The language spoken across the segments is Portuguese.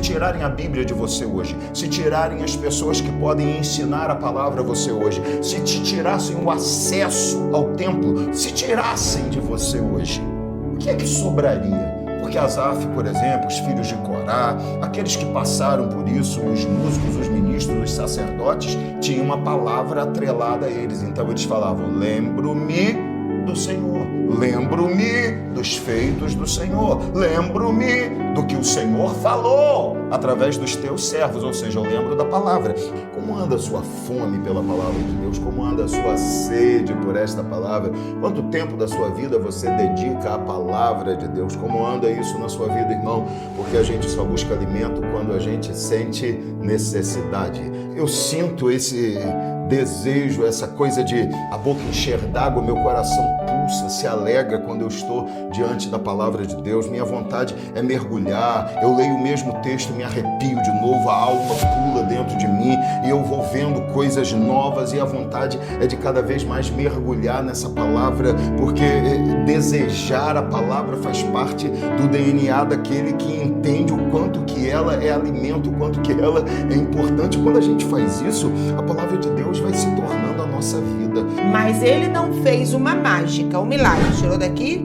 Se tirarem a Bíblia de você hoje, se tirarem as pessoas que podem ensinar a palavra a você hoje, se te tirassem o acesso ao templo, se tirassem de você hoje, o que é que sobraria? Porque Asaf, por exemplo, os filhos de Corá, aqueles que passaram por isso, os músicos, os ministros, os sacerdotes, tinham uma palavra atrelada a eles. Então eles falavam: lembro-me do Senhor, lembro-me dos feitos do Senhor, lembro-me do que o Senhor falou através dos teus servos, ou seja, eu lembro da palavra. Como anda a sua fome pela palavra de Deus? Como anda a sua sede por esta palavra? Quanto tempo da sua vida você dedica à palavra de Deus? Como anda isso na sua vida, irmão? Porque a gente só busca alimento quando a gente sente necessidade. Eu sinto esse desejo, essa coisa de a boca encher d'água, meu coração pulsa, se alegra quando eu estou diante da palavra de Deus. Minha vontade é mergulhar. Eu leio o mesmo texto, me arrepio de novo, a alma pula dentro de mim e eu vou vendo coisas novas, e a vontade é de cada vez mais mergulhar nessa palavra, porque desejar a palavra faz parte do DNA daquele que entende o quanto que ela é alimento, o quanto que ela é importante. Quando a gente faz isso, a palavra de Deus vai se tornando a nossa vida. Mas ele não fez uma mágica, um milagre. Tirou daqui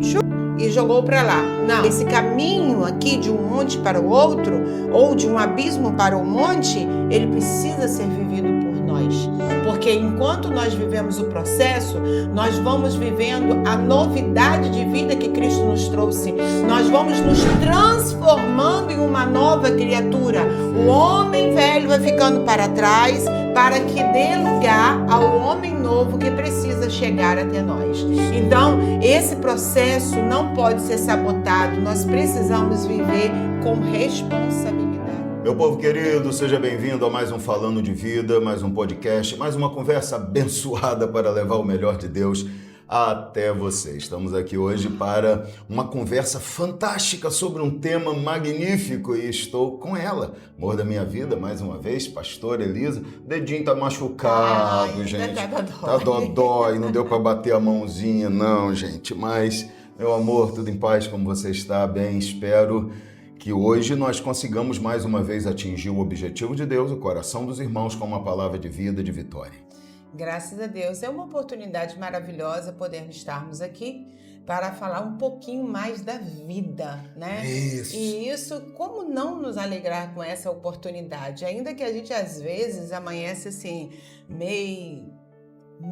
e jogou para lá. Não. Esse caminho aqui de um monte para o outro, ou de um abismo para o monte, ele precisa ser vivido por nós. Porque enquanto nós vivemos o processo, nós vamos vivendo a novidade de vida que Cristo nos trouxe. Nós vamos nos transformando em uma nova criatura. O homem velho vai ficando para trás, para que dê lugar ao homem novo que precisa chegar até nós. Então, esse processo não pode ser sabotado. Nós precisamos viver com responsabilidade. Meu povo querido, seja bem-vindo a mais um Falando de Vida, mais um podcast, mais uma conversa abençoada para levar o melhor de Deus até você. Estamos aqui hoje para uma conversa fantástica sobre um tema magnífico e estou com ela, amor da minha vida, mais uma vez, pastora Elisa. O dedinho tá machucado, gente. Tá dodói, não deu para bater a mãozinha, não, gente. Mas, meu amor, tudo em paz, como você está? Bem, espero que hoje nós consigamos mais uma vez atingir o objetivo de Deus, o coração dos irmãos, com uma palavra de vida, de vitória. Graças a Deus. É uma oportunidade maravilhosa podermos estarmos aqui para falar um pouquinho mais da vida, né? Isso. E isso, como não nos alegrar com essa oportunidade? Ainda que a gente, às vezes, amanhece assim, meio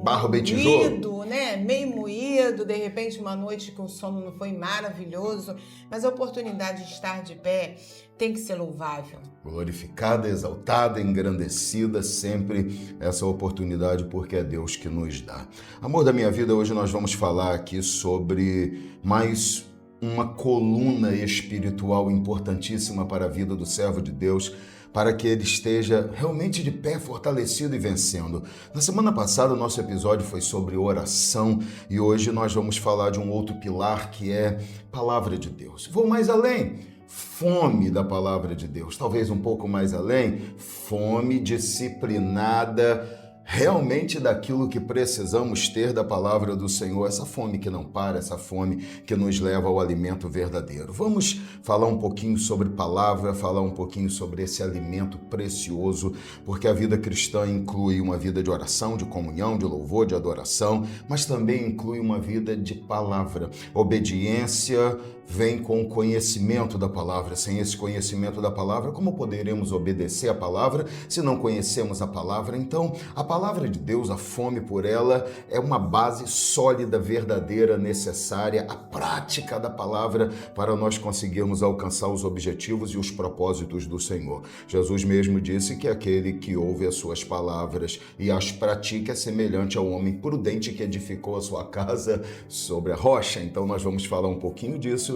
barro bem tijolo, moído, né? Meio moído, de repente uma noite que o sono não foi maravilhoso, mas a oportunidade de estar de pé tem que ser louvável. Glorificada, exaltada, engrandecida, sempre essa oportunidade, porque é Deus que nos dá. Amor da minha vida, hoje nós vamos falar aqui sobre mais uma coluna espiritual importantíssima para a vida do servo de Deus, para que ele esteja realmente de pé, fortalecido e vencendo. Na semana passada, o nosso episódio foi sobre oração e hoje nós vamos falar de um outro pilar que é palavra de Deus. Vou mais além, fome da palavra de Deus. Talvez um pouco mais além, fome disciplinada realmente daquilo que precisamos ter da palavra do Senhor, essa fome que não para, essa fome que nos leva ao alimento verdadeiro. Vamos falar um pouquinho sobre palavra, falar um pouquinho sobre esse alimento precioso, porque a vida cristã inclui uma vida de oração, de comunhão, de louvor, de adoração, mas também inclui uma vida de palavra. Obediência vem com o conhecimento da palavra. Sem esse conhecimento da palavra, como poderemos obedecer a palavra se não conhecemos a palavra? Então, a palavra de Deus, a fome por ela, é uma base sólida, verdadeira, necessária, a prática da palavra para nós conseguirmos alcançar os objetivos e os propósitos do Senhor. Jesus mesmo disse que aquele que ouve as suas palavras e as pratica é semelhante ao homem prudente que edificou a sua casa sobre a rocha. Então, nós vamos falar um pouquinho disso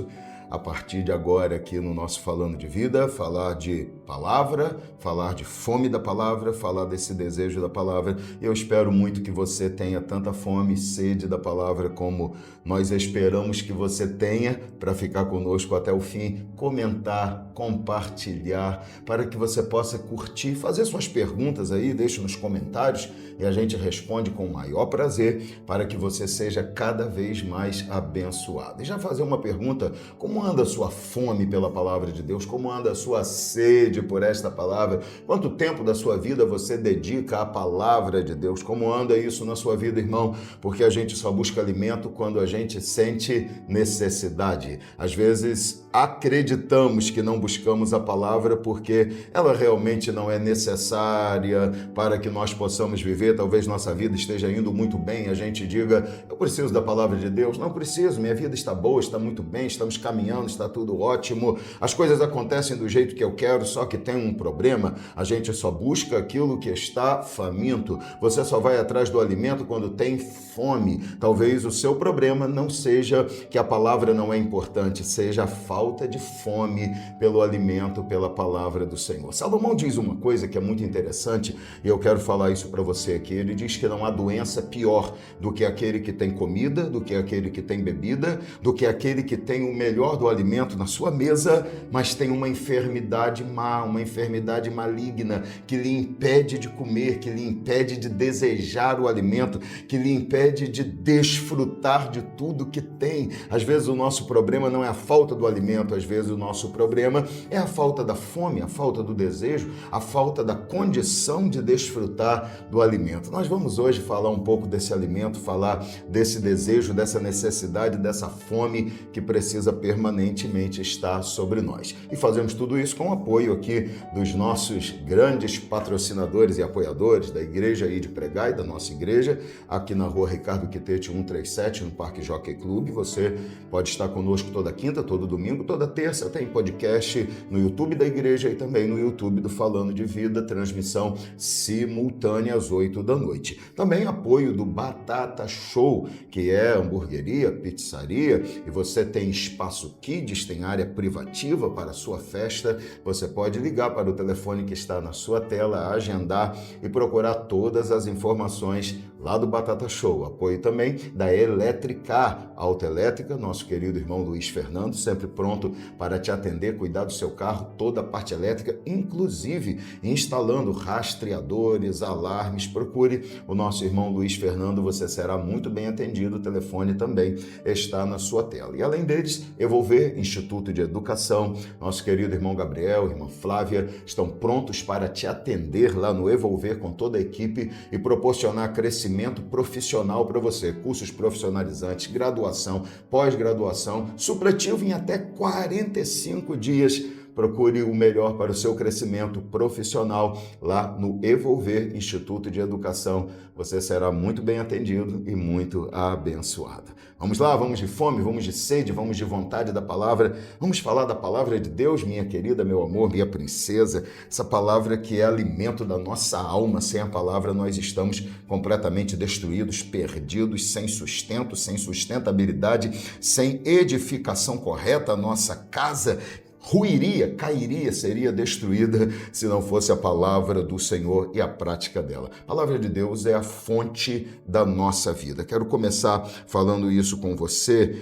a partir de agora aqui no nosso Falando de Vida, falar de palavra, falar de fome da palavra, falar desse desejo da palavra. E eu espero muito que você tenha tanta fome e sede da palavra como nós esperamos que você tenha para ficar conosco até o fim, comentar, compartilhar, para que você possa curtir, fazer suas perguntas aí, deixe nos comentários e a gente responde com o maior prazer para que você seja cada vez mais abençoado. E já fazer uma pergunta, como Como anda a sua fome pela palavra de Deus? Como anda a sua sede por esta palavra? Quanto tempo da sua vida você dedica à palavra de Deus? Como anda isso na sua vida, irmão? Porque a gente só busca alimento quando a gente sente necessidade. Às vezes acreditamos que não buscamos a palavra porque ela realmente não é necessária para que nós possamos viver. Talvez nossa vida esteja indo muito bem e a gente diga, eu preciso da palavra de Deus. Não preciso, minha vida está boa, está muito bem, estamos caminhando, está tudo ótimo, as coisas acontecem do jeito que eu quero, só que tem um problema, a gente só busca aquilo que está faminto. Você só vai atrás do alimento quando tem fome. Talvez o seu problema não seja que a palavra não é importante, seja a falta de fome pelo alimento, pela palavra do Senhor. Salomão diz uma coisa que é muito interessante e eu quero falar isso para você aqui. Ele diz que não há doença pior do que aquele que tem comida, do que aquele que tem bebida, do que aquele que tem o melhor do alimento na sua mesa, mas tem uma enfermidade má, uma enfermidade maligna que lhe impede de comer, que lhe impede de desejar o alimento, que lhe impede de desfrutar de tudo que tem. Às vezes o nosso problema não é a falta do alimento, às vezes o nosso problema é a falta da fome, a falta do desejo, a falta da condição de desfrutar do alimento. Nós vamos hoje falar um pouco desse alimento, falar desse desejo, dessa necessidade, dessa fome que precisa permanentemente estar sobre nós. E fazemos tudo isso com o apoio aqui dos nossos grandes patrocinadores e apoiadores da Igreja Aí de Pregar e da nossa igreja, aqui na rua Ricardo Quitete 137, no Parque Jockey Club. Você pode estar conosco toda quinta, todo domingo, toda terça. Tem podcast no YouTube da igreja e também no YouTube do Falando de Vida, transmissão simultânea às 8 da noite. Também apoio do Batata Show, que é hamburgueria, pizzaria, e você tem espaço kids, tem área privativa para a sua festa. Você pode ligar para o telefone que está na sua tela, agendar e procurar todas as informações lá do Batata Show. Apoio também da Eletricar, autoelétrica, nosso querido irmão Luiz Fernando, sempre pronto para te atender, cuidar do seu carro, toda a parte elétrica, inclusive instalando rastreadores, alarmes. Procure o nosso irmão Luiz Fernando, você será muito bem atendido. O telefone também está na sua tela. E além deles, Evolver, Instituto de Educação, nosso querido irmão Gabriel, irmã Flávia, estão prontos para te atender lá no Evolver com toda a equipe e proporcionar crescimento profissional para você. Cursos profissionalizantes, graduação, pós-graduação, supletivo em até 45 dias. Procure o melhor para o seu crescimento profissional lá no Evolver Instituto de Educação. Você será muito bem atendido e muito abençoado. Vamos lá, vamos de fome, vamos de sede, vamos de vontade da palavra. Vamos falar da palavra de Deus, minha querida, meu amor, minha princesa. Essa palavra que é alimento da nossa alma. Sem a palavra nós estamos completamente destruídos, perdidos, sem sustento, sem sustentabilidade, sem edificação correta. A nossa casa ruiria, cairia, seria destruída se não fosse a palavra do Senhor e a prática dela. A palavra de Deus é a fonte da nossa vida. Quero começar falando isso com você,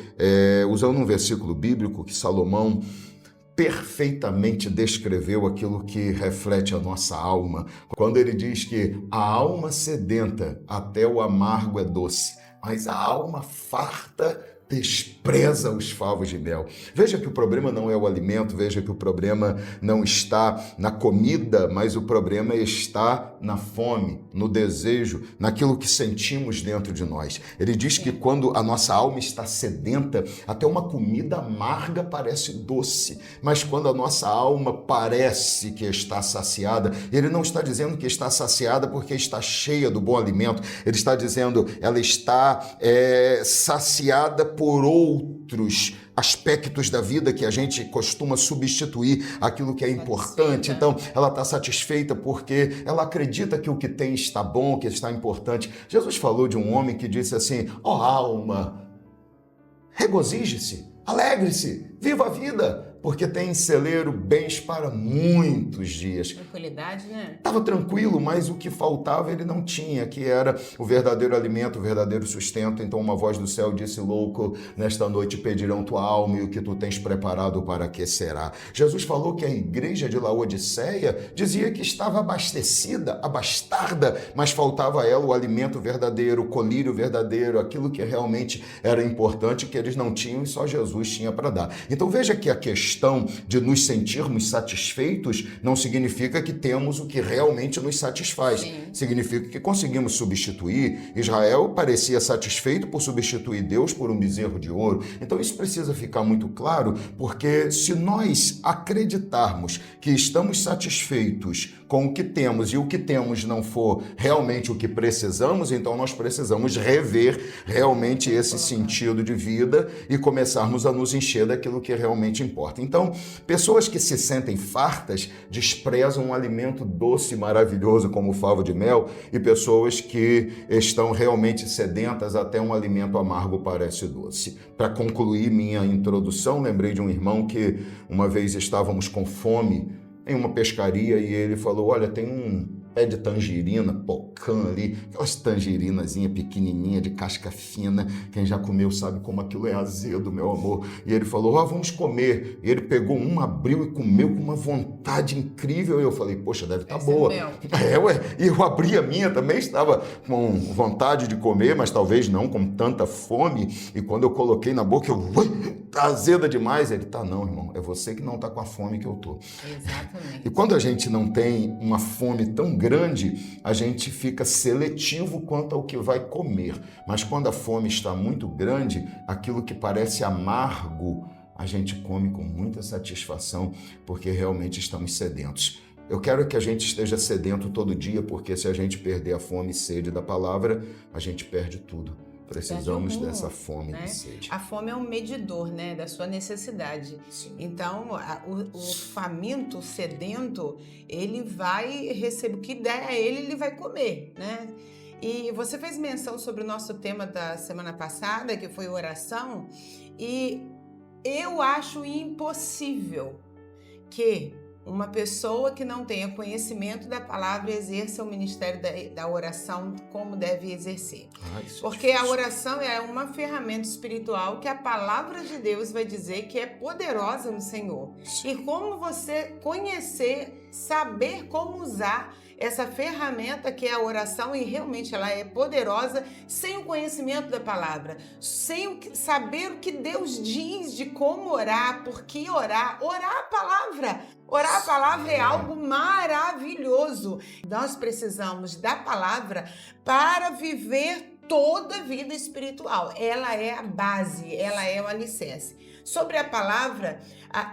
usando um versículo bíblico que Salomão perfeitamente descreveu aquilo que reflete a nossa alma, quando ele diz que a alma sedenta até o amargo é doce, mas a alma farta despreza os favos de mel. Veja que o problema não é o alimento, veja que o problema não está na comida, mas o problema está na fome, no desejo, naquilo que sentimos dentro de nós. Ele diz que quando a nossa alma está sedenta, até uma comida amarga parece doce, mas quando a nossa alma parece que está saciada, ele não está dizendo que está saciada porque está cheia do bom alimento, ele está dizendo ela está saciada por outros aspectos da vida que a gente costuma substituir aquilo que é importante. Então, ela está satisfeita porque ela acredita que o que tem está bom, que está importante. Jesus falou de um homem que disse assim: ó alma, regozije-se, alegre-se, viva a vida, porque tem em celeiro bens para muitos dias. Tranquilidade, né? Estava tranquilo, mas o que faltava ele não tinha, que era o verdadeiro alimento, o verdadeiro sustento. Então uma voz do céu disse: louco, nesta noite pedirão tua alma e o que tu tens preparado para que será. Jesus falou que a igreja de Laodiceia dizia que estava abastecida, abastarda, mas faltava a ela o alimento verdadeiro, o colírio verdadeiro, aquilo que realmente era importante, que eles não tinham e só Jesus tinha para dar. Então veja que a questão de nos sentirmos satisfeitos não significa que temos o que realmente nos satisfaz. Sim. Significa que conseguimos substituir. Israel parecia satisfeito por substituir Deus por um bezerro de ouro. Então isso precisa ficar muito claro, porque se nós acreditarmos que estamos satisfeitos com o que temos e o que temos não for realmente o que precisamos, então nós precisamos rever realmente esse sentido de vida e começarmos a nos encher daquilo que realmente importa. Então, pessoas que se sentem fartas desprezam um alimento doce e maravilhoso como o favo de mel, e pessoas que estão realmente sedentas até um alimento amargo parece doce. Para concluir minha introdução, lembrei de um irmão que uma vez estávamos com fome em uma pescaria e ele falou: olha, tem um pé de tangerina, pocã ali, aquelas tangerinazinhas pequenininhas de casca fina, quem já comeu sabe como aquilo é azedo, meu amor. E ele falou: vamos comer. E ele pegou um, abriu e comeu com uma vontade incrível. E eu falei: poxa, deve estar boa. E eu abri a minha, também estava com vontade de comer, mas talvez não com tanta fome. E quando eu coloquei na boca, tá azeda demais. Ele: tá não, irmão, é você que não tá com a fome que eu tô. Exatamente. E quando a gente não tem uma fome tão grande, a gente fica seletivo quanto ao que vai comer. Mas quando a fome está muito grande, aquilo que parece amargo, a gente come com muita satisfação, porque realmente estamos sedentos. Eu quero que a gente esteja sedento todo dia, porque se a gente perder a fome e sede da palavra, a gente perde tudo. Precisamos dessa fome, né? E sede. A fome é um medidor, né, da sua necessidade. Sim. Então, o faminto, o sedento, ele vai receber o que der a ele vai comer, né? E você fez menção sobre o nosso tema da semana passada, que foi oração, e eu acho impossível que uma pessoa que não tenha conhecimento da palavra exerça o ministério da oração como deve exercer. Porque a oração é uma ferramenta espiritual que a palavra de Deus vai dizer que é poderosa no Senhor. Sim. E como você conhecer, saber como usar essa ferramenta que é a oração, e realmente ela é poderosa, sem o conhecimento da palavra, sem saber o que Deus diz de como orar, por que orar a palavra. Orar a palavra é algo maravilhoso. Nós precisamos da palavra para viver toda a vida espiritual. Ela é a base, ela é o alicerce. Sobre a palavra,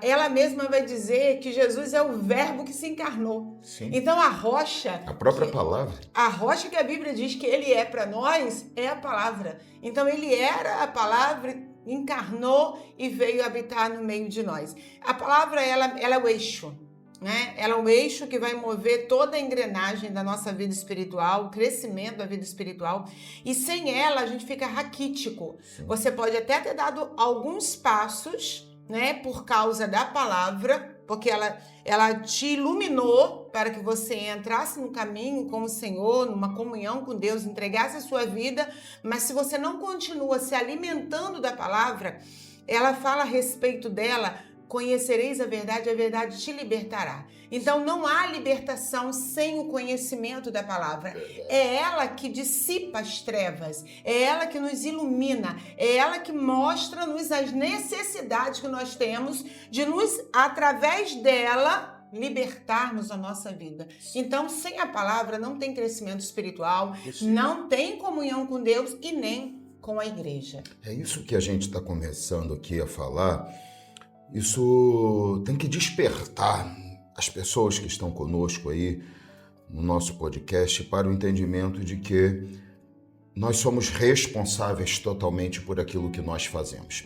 ela mesma vai dizer que Jesus é o verbo que se encarnou. Sim. Então a rocha... A própria palavra. A rocha que a Bíblia diz que ele é para nós é a palavra. Então ele era a palavra, encarnou e veio habitar no meio de nós. A palavra, ela é o eixo, né? Ela é o eixo que vai mover toda a engrenagem da nossa vida espiritual, o crescimento da vida espiritual. E sem ela, a gente fica raquítico. Sim. Você pode até ter dado alguns passos, né, por causa da palavra, porque ela te iluminou para que você entrasse no caminho com o Senhor, numa comunhão com Deus, entregasse a sua vida, mas se você não continua se alimentando da palavra, ela fala a respeito dela: conhecereis a verdade te libertará. Então não há libertação sem o conhecimento da palavra. É ela que dissipa as trevas, é ela que nos ilumina, é ela que mostra-nos as necessidades que nós temos de nos, através dela, libertarmos a nossa vida. Então, sem a palavra não tem crescimento espiritual, não tem comunhão com Deus e nem com a igreja. É isso que a gente está começando aqui a falar. Isso tem que despertar as pessoas que estão conosco aí no nosso podcast para o entendimento de que nós somos responsáveis totalmente por aquilo que nós fazemos.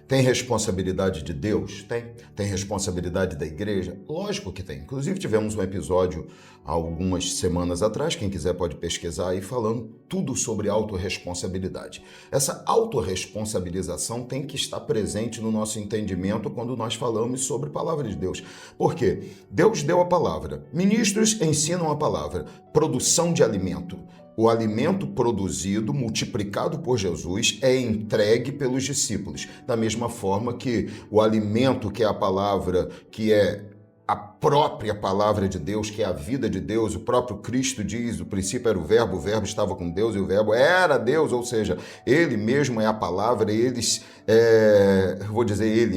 Tem responsabilidade de Deus? Tem. Tem responsabilidade da igreja? Lógico que tem. Inclusive tivemos um episódio há algumas semanas atrás, quem quiser pode pesquisar aí, falando tudo sobre autorresponsabilidade. Essa autorresponsabilização tem que estar presente no nosso entendimento quando nós falamos sobre a palavra de Deus. Por quê? Deus deu a palavra. Ministros ensinam a palavra. Produção de alimento. O alimento produzido, multiplicado por Jesus, é entregue pelos discípulos. Da mesma forma que o alimento, que é a palavra, que é a própria palavra de Deus, que é a vida de Deus, o próprio Cristo diz, o princípio era o verbo estava com Deus e o verbo era Deus, ou seja, ele mesmo é a palavra, eles,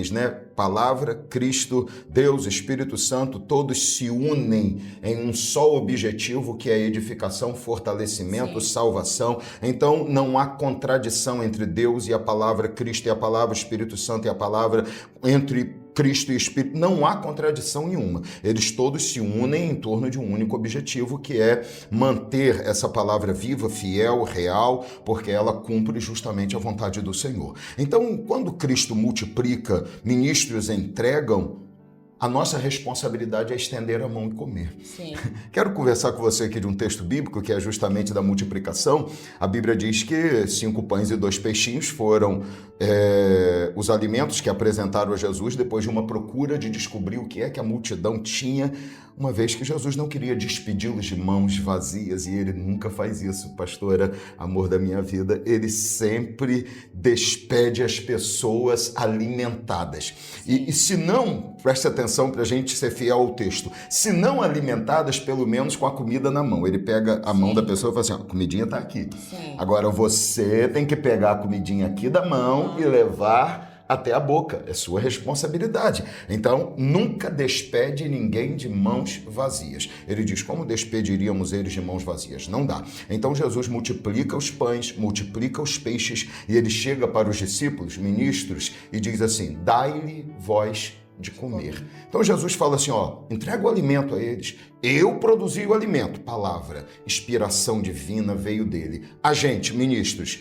né? Palavra, Cristo, Deus, Espírito Santo, todos se unem em um só objetivo, que é a edificação, fortalecimento, salvação. Então, não há contradição entre Deus e a palavra, Cristo e a palavra, Espírito Santo e a palavra, entre Cristo e Espírito, não há contradição nenhuma. Eles todos se unem em torno de um único objetivo, que é manter essa palavra viva, fiel, real, porque ela cumpre justamente a vontade do Senhor. Então, quando Cristo multiplica, ministros entregam, a nossa responsabilidade é estender a mão e comer. Sim. Quero conversar com você aqui de um texto bíblico que é justamente da multiplicação. A Bíblia diz que 5 pães e 2 peixinhos foram os alimentos que apresentaram a Jesus depois de uma procura de descobrir o que é que a multidão tinha, uma vez que Jesus não queria despedi-los de mãos vazias, e ele nunca faz isso, pastora, amor da minha vida. Ele sempre despede as pessoas alimentadas. E se não, preste atenção para a gente ser fiel ao texto, se não alimentadas, pelo menos com a comida na mão. Ele pega a mão da pessoa e fala assim, a comidinha está aqui. Sim. Agora você tem que pegar a comidinha aqui da mão e levar até a boca, é sua responsabilidade. Então, nunca despede ninguém de mãos vazias. Ele diz, como despediríamos eles de mãos vazias? Não dá. Então, Jesus multiplica os pães, multiplica os peixes, e ele chega para os discípulos, ministros, e diz assim, dai-lhe vós de comer. Então, Jesus fala assim, entrega o alimento a eles. Eu produzi o alimento. Palavra, inspiração divina veio dele. A gente, ministros,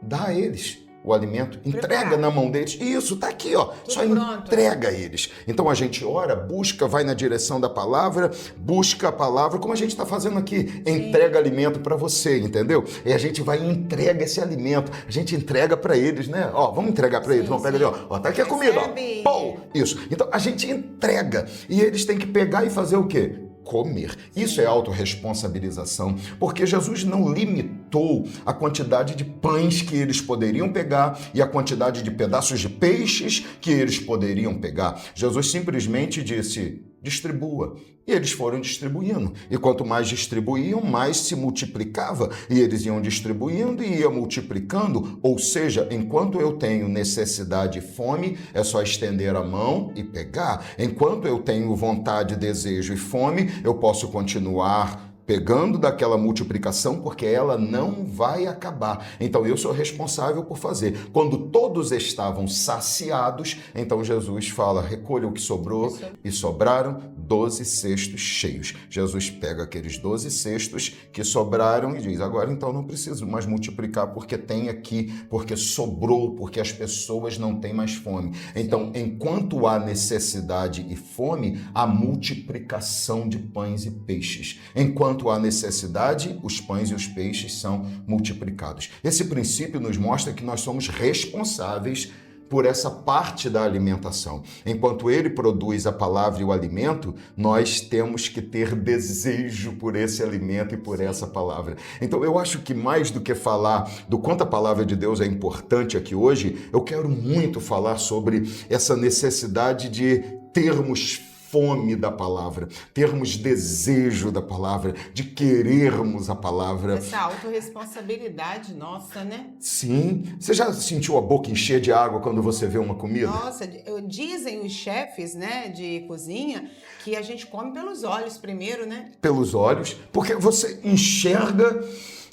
dá a eles o alimento, entrega na mão deles. Isso, tá aqui, só entrega a eles. Então a gente ora, busca, vai na direção da palavra, busca a palavra, como a gente está fazendo aqui. Entrega alimento para você, entendeu? E a gente vai e entrega esse alimento. A gente entrega para eles, né? Vamos entregar para eles. Vamos pegar ali, tá aqui a comida, Pô, isso. Então a gente entrega. E eles têm que pegar e fazer o quê? Comer. Isso é autorresponsabilização, porque Jesus não limitou a quantidade de pães que eles poderiam pegar e a quantidade de pedaços de peixes que eles poderiam pegar. Jesus simplesmente disse, distribua. E eles foram distribuindo. E quanto mais distribuíam, mais se multiplicava. E eles iam distribuindo e ia multiplicando. Ou seja, enquanto eu tenho necessidade e fome, é só estender a mão e pegar. Enquanto eu tenho vontade, desejo e fome, eu posso continuar pegando daquela multiplicação, porque ela não vai acabar. Então eu sou responsável por fazer. Quando todos estavam saciados, então Jesus fala, recolha o que sobrou, e sobraram 12 cestos cheios. Jesus pega aqueles 12 cestos que sobraram e diz, agora então não preciso mais multiplicar, porque tem aqui, porque sobrou, porque as pessoas não têm mais fome. Então, enquanto há necessidade e fome, há multiplicação de pães e peixes. Enquanto há necessidade, os pães e os peixes são multiplicados. Esse princípio nos mostra que nós somos responsáveis por essa parte da alimentação. Enquanto ele produz a palavra e o alimento, nós temos que ter desejo por esse alimento e por essa palavra. Então eu acho que mais do que falar do quanto a palavra de Deus é importante aqui hoje, eu quero muito falar sobre essa necessidade de termos fome da palavra, termos desejo da palavra, de querermos a palavra. Essa autorresponsabilidade nossa, né? Sim. Você já sentiu a boca encher de água quando você vê uma comida? Nossa, dizem os chefes, né, de cozinha, que a gente come pelos olhos primeiro, né? Pelos olhos, porque você enxerga,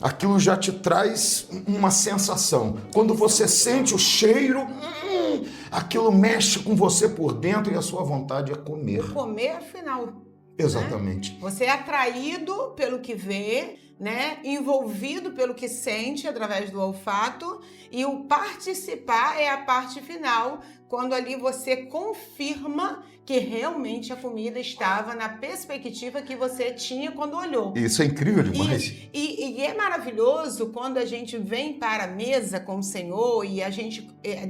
aquilo já te traz uma sensação. Quando você sente o cheiro, aquilo mexe com você por dentro e a sua vontade é comer. Comer, afinal. Exatamente. Né? Você é atraído pelo que vê, né, envolvido pelo que sente através do olfato, e o participar é a parte final, quando ali você confirma que realmente a comida estava na perspectiva que você tinha quando olhou. Isso é incrível demais. E é maravilhoso quando a gente vem para a mesa com o Senhor e a gente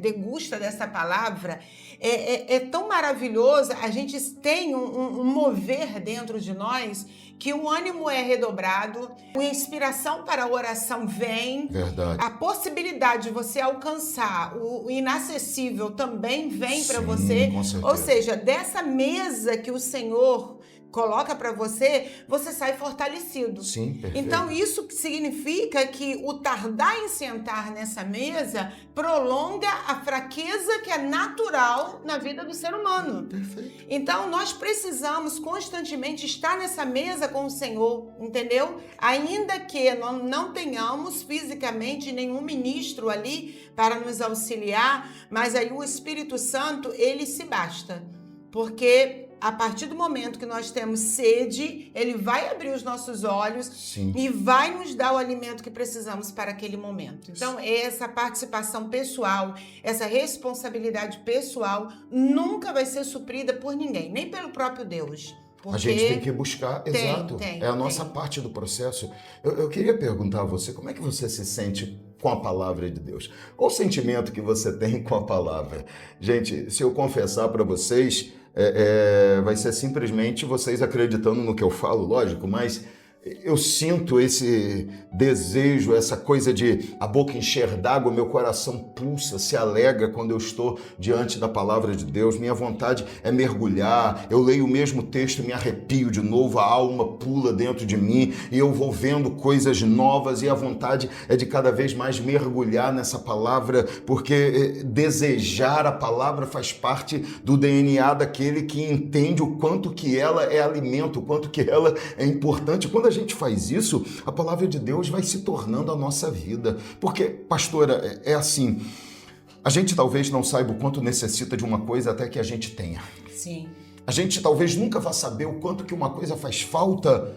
degusta dessa palavra. É tão maravilhoso, a gente tem um mover dentro de nós que o ânimo é redobrado, a inspiração para a oração vem, Verdade. a possibilidade de você alcançar o inacessível também vem para Sim, você. com certeza. Ou seja, dessa mesa que o Senhor coloca para você, você sai fortalecido. Sim, perfeito. Então, isso significa que o tardar em sentar nessa mesa prolonga a fraqueza que é natural na vida do ser humano. Perfeito. Então, nós precisamos constantemente estar nessa mesa com o Senhor, entendeu? Ainda que nós não tenhamos fisicamente nenhum ministro ali para nos auxiliar, mas aí o Espírito Santo, ele se basta. Porque a partir do momento que nós temos sede, ele vai abrir os nossos olhos. Sim. E vai nos dar o alimento que precisamos para aquele momento. Então, essa participação pessoal, essa responsabilidade pessoal nunca vai ser suprida por ninguém, nem pelo próprio Deus. A gente tem que buscar, exato, é a nossa parte do processo. Eu queria perguntar a você, como é que você se sente com a palavra de Deus? Qual o sentimento que você tem com a palavra? Gente, se eu confessar para vocês, vai ser simplesmente vocês acreditando no que eu falo, lógico, mas eu sinto esse desejo, essa coisa de a boca encher d'água, meu coração pulsa, se alegra quando eu estou diante da palavra de Deus. Minha vontade é mergulhar, eu leio o mesmo texto e me arrepio de novo, a alma pula dentro de mim e eu vou vendo coisas novas e a vontade é de cada vez mais mergulhar nessa palavra, porque desejar a palavra faz parte do DNA daquele que entende o quanto que ela é alimento, o quanto que ela é importante. Quando a gente faz isso, a palavra de Deus vai se tornando a nossa vida. Porque, pastora, é assim, a gente talvez não saiba o quanto necessita de uma coisa até que a gente tenha. Sim. A gente talvez nunca vá saber o quanto que uma coisa faz falta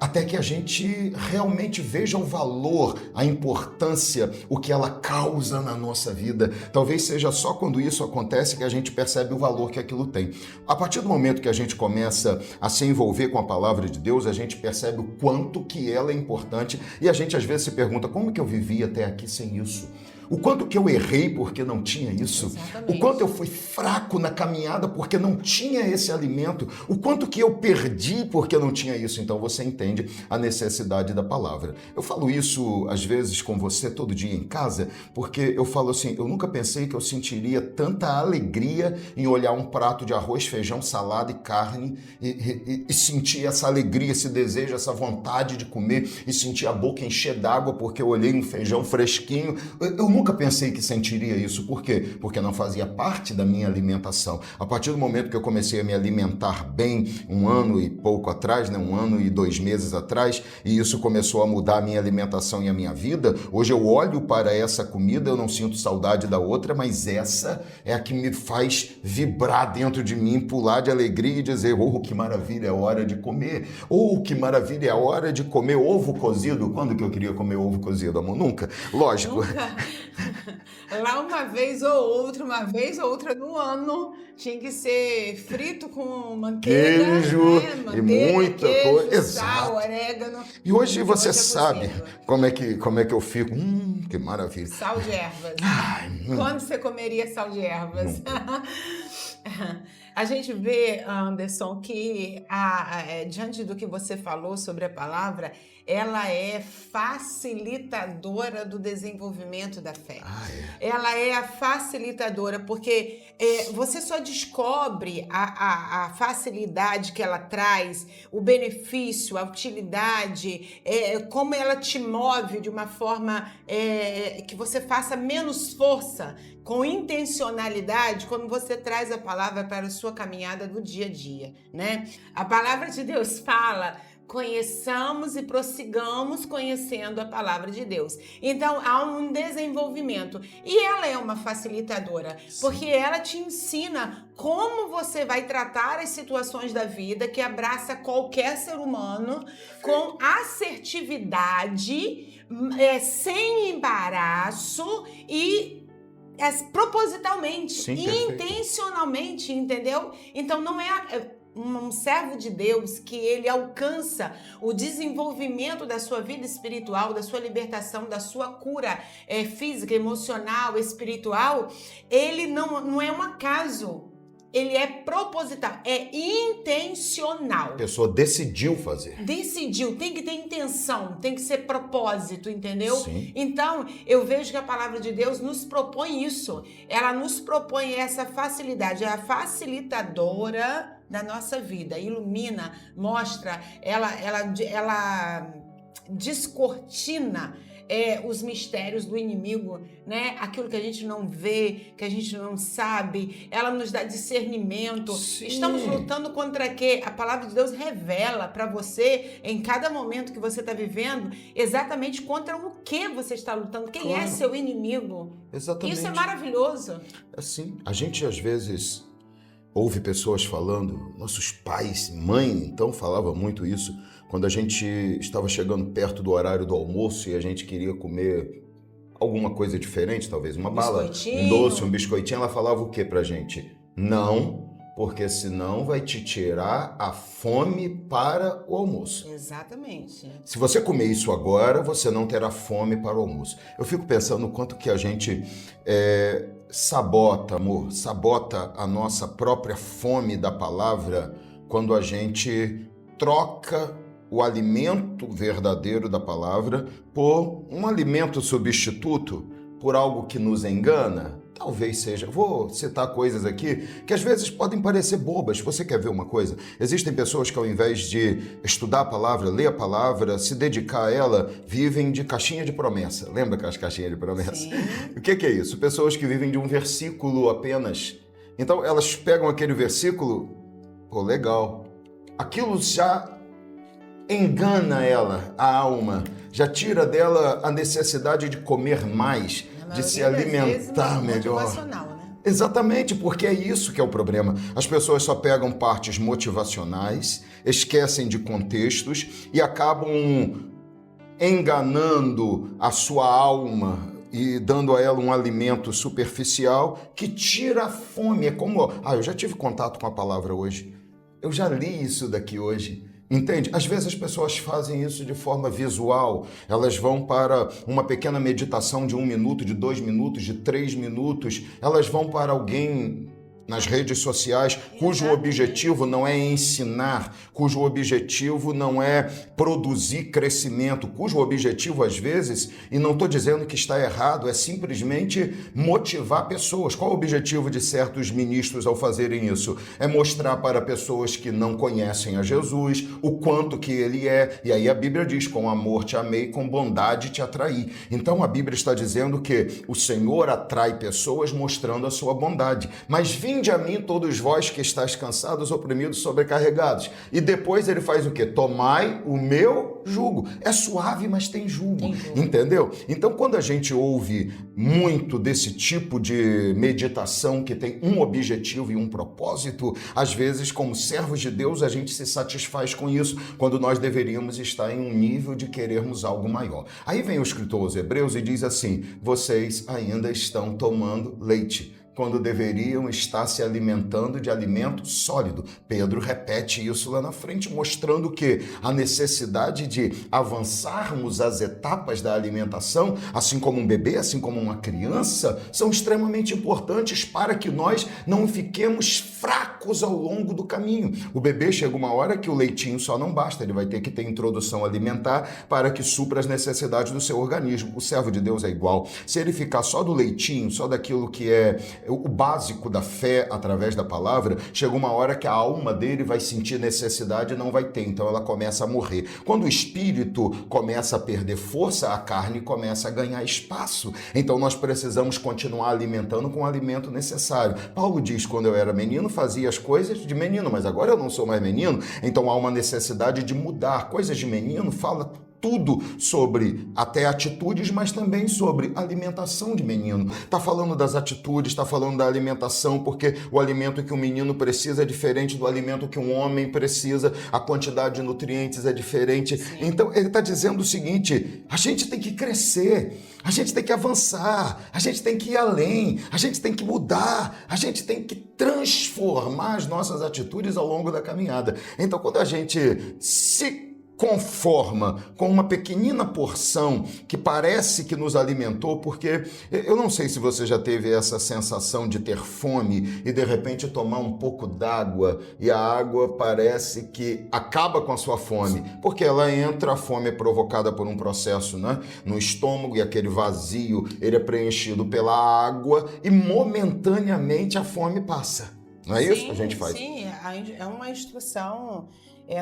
até que a gente realmente veja o valor, a importância, o que ela causa na nossa vida. Talvez seja só quando isso acontece que a gente percebe o valor que aquilo tem. A partir do momento que a gente começa a se envolver com a palavra de Deus, a gente percebe o quanto que ela é importante e a gente às vezes se pergunta, como que eu vivi até aqui sem isso? O quanto que eu errei porque não tinha isso. Exatamente. O quanto eu fui fraco na caminhada porque não tinha esse alimento. O quanto que eu perdi porque não tinha isso. Então você entende a necessidade da palavra. Eu falo isso às vezes com você todo dia em casa, porque eu falo assim, eu nunca pensei que eu sentiria tanta alegria em olhar um prato de arroz, feijão, salada e carne e sentir essa alegria, esse desejo, essa vontade de comer e sentir a boca encher d'água porque eu olhei um feijão fresquinho. Eu nunca pensei que sentiria isso. Por quê? Porque não fazia parte da minha alimentação. A partir do momento que eu comecei a me alimentar bem, um ano e pouco atrás, né? 1 ano e 2 meses atrás, e isso começou a mudar a minha alimentação e a minha vida, hoje eu olho para essa comida, eu não sinto saudade da outra, mas essa é a que me faz vibrar dentro de mim, pular de alegria e dizer, oh, que maravilha, é hora de comer. Oh, que maravilha, é hora de comer ovo cozido. Quando que eu queria comer ovo cozido, amor? Nunca. Lógico. Nunca. Lá uma vez ou outra no ano, tinha que ser frito com manteiga, queijo, né? Manteiga, e muita queijo, coisa. sal, Exato. orégano. E hoje você sabe possível. como é que eu fico. Que maravilha. Sal de ervas. Ai, Quando você comeria sal de ervas? A gente vê, Anderson, que diante do que você falou sobre a palavra, ela é facilitadora do desenvolvimento da fé. Ela é a facilitadora, porque você só descobre a facilidade que ela traz, o benefício, a utilidade, como ela te move de uma forma que você faça menos força, com intencionalidade, quando você traz a palavra para a sua caminhada do dia a dia, né? A palavra de Deus fala conheçamos e prossigamos conhecendo a palavra de Deus. Então, há um desenvolvimento. E ela é uma facilitadora, porque ela te ensina como você vai tratar as situações da vida, que abraça qualquer ser humano, com assertividade, sem embaraço e propositalmente, Sim, intencionalmente, entendeu? Então, não é um servo de Deus que ele alcança o desenvolvimento da sua vida espiritual, da sua libertação, da sua cura física, emocional, espiritual. Ele não é um acaso. Ele é proposital, é intencional. A pessoa decidiu fazer. Decidiu, tem que ter intenção, tem que ser propósito, entendeu? Sim. Então, eu vejo que a palavra de Deus nos propõe isso. Ela nos propõe essa facilidade, é a facilitadora da nossa vida. Ilumina, mostra, ela descortina os mistérios do inimigo, né? Aquilo que a gente não vê, que a gente não sabe, ela nos dá discernimento. Sim. Estamos lutando contra quê? A palavra de Deus revela para você, em cada momento que você está vivendo, exatamente contra o que você está lutando. Quem é seu inimigo? Exatamente. Isso é maravilhoso. Assim, a gente às vezes ouve pessoas falando, nossos pais, mãe, então falava muito isso, quando a gente estava chegando perto do horário do almoço e a gente queria comer alguma coisa diferente, talvez uma bala, um doce, um biscoitinho, ela falava o que pra gente? Não, porque senão vai te tirar a fome para o almoço. Exatamente. Se você comer isso agora, você não terá fome para o almoço. Eu fico pensando o quanto que a gente sabota a nossa própria fome da palavra quando a gente troca o alimento verdadeiro da palavra por um alimento substituto, por algo que nos engana. Talvez seja, vou citar coisas aqui que às vezes podem parecer bobas. Você quer ver uma coisa? Existem pessoas que ao invés de estudar a palavra, ler a palavra, se dedicar a ela, vivem de caixinha de promessa. Lembra aquelas caixinhas de promessa? Sim. O que é isso? Pessoas que vivem de um versículo apenas. Então elas pegam aquele versículo, pô, legal. Aquilo já engana ela, a alma, já tira dela a necessidade de comer mais, de se alimentar melhor. Né? Exatamente, porque é isso que é o problema. As pessoas só pegam partes motivacionais, esquecem de contextos e acabam enganando a sua alma e dando a ela um alimento superficial que tira a fome. É como, eu já tive contato com a palavra hoje, eu já li isso daqui hoje. Entende? Às vezes as pessoas fazem isso de forma visual, elas vão para uma pequena meditação de 1 minuto, de 2 minutos, de 3 minutos, elas vão para alguém nas redes sociais, cujo objetivo não é ensinar, cujo objetivo não é produzir crescimento, cujo objetivo às vezes, e não estou dizendo que está errado, é simplesmente motivar pessoas. Qual o objetivo de certos ministros ao fazerem isso? É mostrar para pessoas que não conhecem a Jesus o quanto que ele é, e aí a Bíblia diz, com amor te amei, com bondade te atraí. Então a Bíblia está dizendo que o Senhor atrai pessoas mostrando a sua bondade, mas vinde a mim todos vós que estáis cansados, oprimidos, sobrecarregados. E depois ele faz o quê? Tomai o meu jugo. É suave, mas tem jugo. Entendeu? Então, quando a gente ouve muito desse tipo de meditação que tem um objetivo e um propósito, às vezes, como servos de Deus, a gente se satisfaz com isso, quando nós deveríamos estar em um nível de querermos algo maior. Aí vem o escritor aos Hebreus e diz assim, vocês ainda estão tomando leite, quando deveriam estar se alimentando de alimento sólido. Pedro repete isso lá na frente, mostrando que a necessidade de avançarmos as etapas da alimentação, assim como um bebê, assim como uma criança, são extremamente importantes para que nós não fiquemos fracos ao longo do caminho. O bebê chega uma hora que o leitinho só não basta, ele vai ter que ter introdução alimentar para que supra as necessidades do seu organismo. O servo de Deus é igual. Se ele ficar só do leitinho, só daquilo que é o básico da fé através da palavra, chega uma hora que a alma dele vai sentir necessidade e não vai ter, então ela começa a morrer. Quando o espírito começa a perder força, a carne começa a ganhar espaço. Então nós precisamos continuar alimentando com o alimento necessário. Paulo diz, quando eu era menino, fazia as coisas de menino, mas agora eu não sou mais menino, então há uma necessidade de mudar. Coisas de menino fala tudo sobre até atitudes, mas também sobre alimentação de menino. Está falando das atitudes, está falando da alimentação, porque o alimento que um menino precisa é diferente do alimento que um homem precisa, a quantidade de nutrientes é diferente. Sim. Então ele está dizendo o seguinte: a gente tem que crescer, a gente tem que avançar, a gente tem que ir além, a gente tem que mudar, a gente tem que transformar as nossas atitudes ao longo da caminhada. Então quando a gente se conforma com uma pequenina porção que parece que nos alimentou, porque eu não sei se você já teve essa sensação de ter fome e de repente tomar um pouco d'água e a água parece que acaba com a sua fome, porque ela entra, a fome é provocada por um processo, né, no estômago, e aquele vazio ele é preenchido pela água e momentaneamente a fome passa. Não é isso que a gente faz? Sim, é uma instrução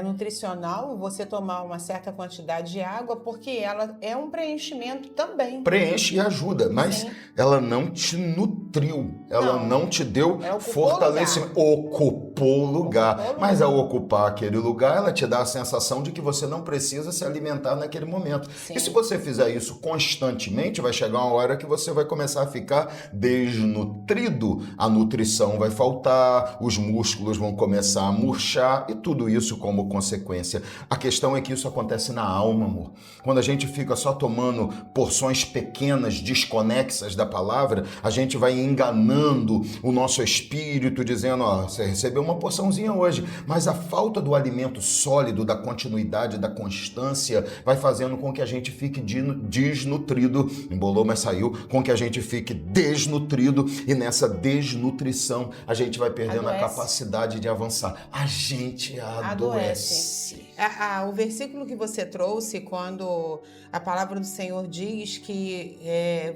nutricional você tomar uma certa quantidade de água, porque ela é um preenchimento também. Preenche e ajuda, mas Sim. ela não te nutriu, ela não te deu fortalecimento. Ocupou o lugar. Mas ao ocupar aquele lugar, ela te dá a sensação de que você não precisa se alimentar naquele momento. Sim. E se você fizer isso constantemente, vai chegar uma hora que você vai começar a ficar desnutrido, a nutrição vai faltar, os músculos vão começar a murchar e tudo isso como consequência. A questão é que isso acontece na alma, amor. Quando a gente fica só tomando porções pequenas, desconexas da palavra, a gente vai enganando o nosso espírito, dizendo, você recebeu uma porçãozinha hoje, mas a falta do alimento sólido, da continuidade, da constância, vai fazendo com que a gente fique desnutrido, embolou, mas saiu, com que a gente fique desnutrido, e nessa desnutrição a gente vai perdendo a capacidade de avançar. A gente adoece. O versículo que você trouxe, quando a palavra do Senhor diz que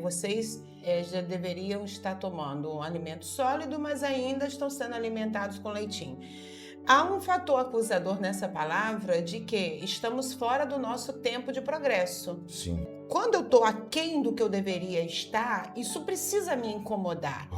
vocês já deveriam estar tomando um alimento sólido, mas ainda estão sendo alimentados com leitinho. Há um fator acusador nessa palavra de que estamos fora do nosso tempo de progresso. Sim. Quando eu estou aquém do que eu deveria estar, isso precisa me incomodar.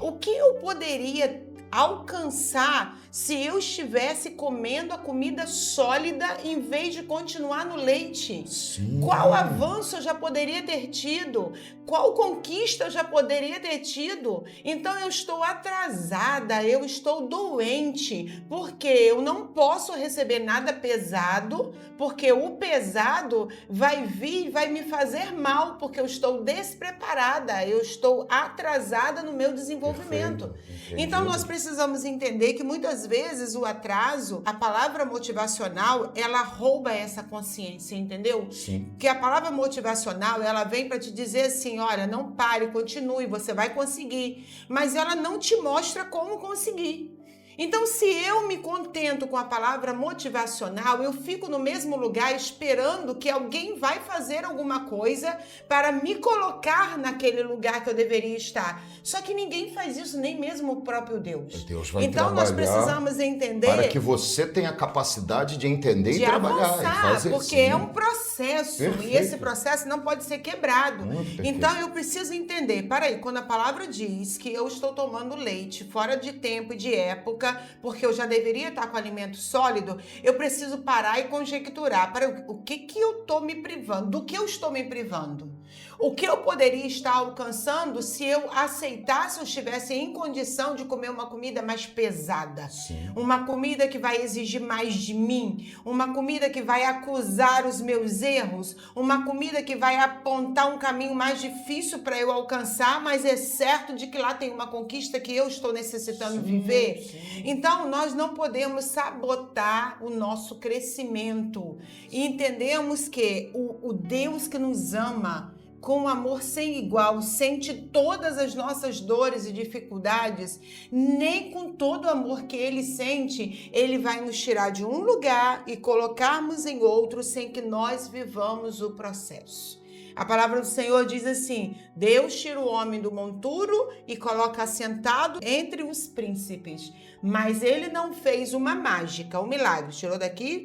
O que eu poderia alcançar se eu estivesse comendo a comida sólida em vez de continuar no leite? Sim. Qual avanço eu já poderia ter tido? Qual conquista eu já poderia ter tido? Então eu estou atrasada, eu estou doente, porque eu não posso receber nada pesado, porque o pesado vai vir e vai me fazer mal, porque eu estou despreparada, eu estou atrasada no meu desenvolvimento. Então nós precisamos entender que muitas vezes o atraso, a palavra motivacional, ela rouba essa consciência, entendeu? Sim. Que a palavra motivacional, ela vem para te dizer assim, olha, não pare, continue, você vai conseguir. Mas ela não te mostra como conseguir. Então, se eu me contento com a palavra motivacional, eu fico no mesmo lugar esperando que alguém vai fazer alguma coisa para me colocar naquele lugar que eu deveria estar. Só que ninguém faz isso, nem mesmo o próprio Deus. Deus vai então, nós precisamos entender... para que você tenha a capacidade de entender e trabalhar. Avançar, e fazer, porque sim. é um processo. Perfeito. E esse processo não pode ser quebrado. Perfeito. Então, eu preciso entender. Peraí, quando a palavra diz que eu estou tomando leite fora de tempo e de época, porque eu já deveria estar com alimento sólido, eu preciso parar e conjecturar. Para o que eu estou me privando? Do que eu estou me privando? O que eu poderia estar alcançando se eu aceitasse ou estivesse em condição de comer uma comida mais pesada? Sim. Uma comida que vai exigir mais de mim, uma comida que vai acusar os meus erros, uma comida que vai apontar um caminho mais difícil para eu alcançar, mas é certo de que lá tem uma conquista que eu estou necessitando viver. Sim. Então, nós não podemos sabotar o nosso crescimento. E entendemos que o Deus que nos ama com um amor sem igual, sente todas as nossas dores e dificuldades, nem com todo o amor que Ele sente, Ele vai nos tirar de um lugar e colocarmos em outro sem que nós vivamos o processo. A palavra do Senhor diz assim, Deus tira o homem do monturo e coloca assentado entre os príncipes, mas Ele não fez uma mágica, um milagre, tirou daqui,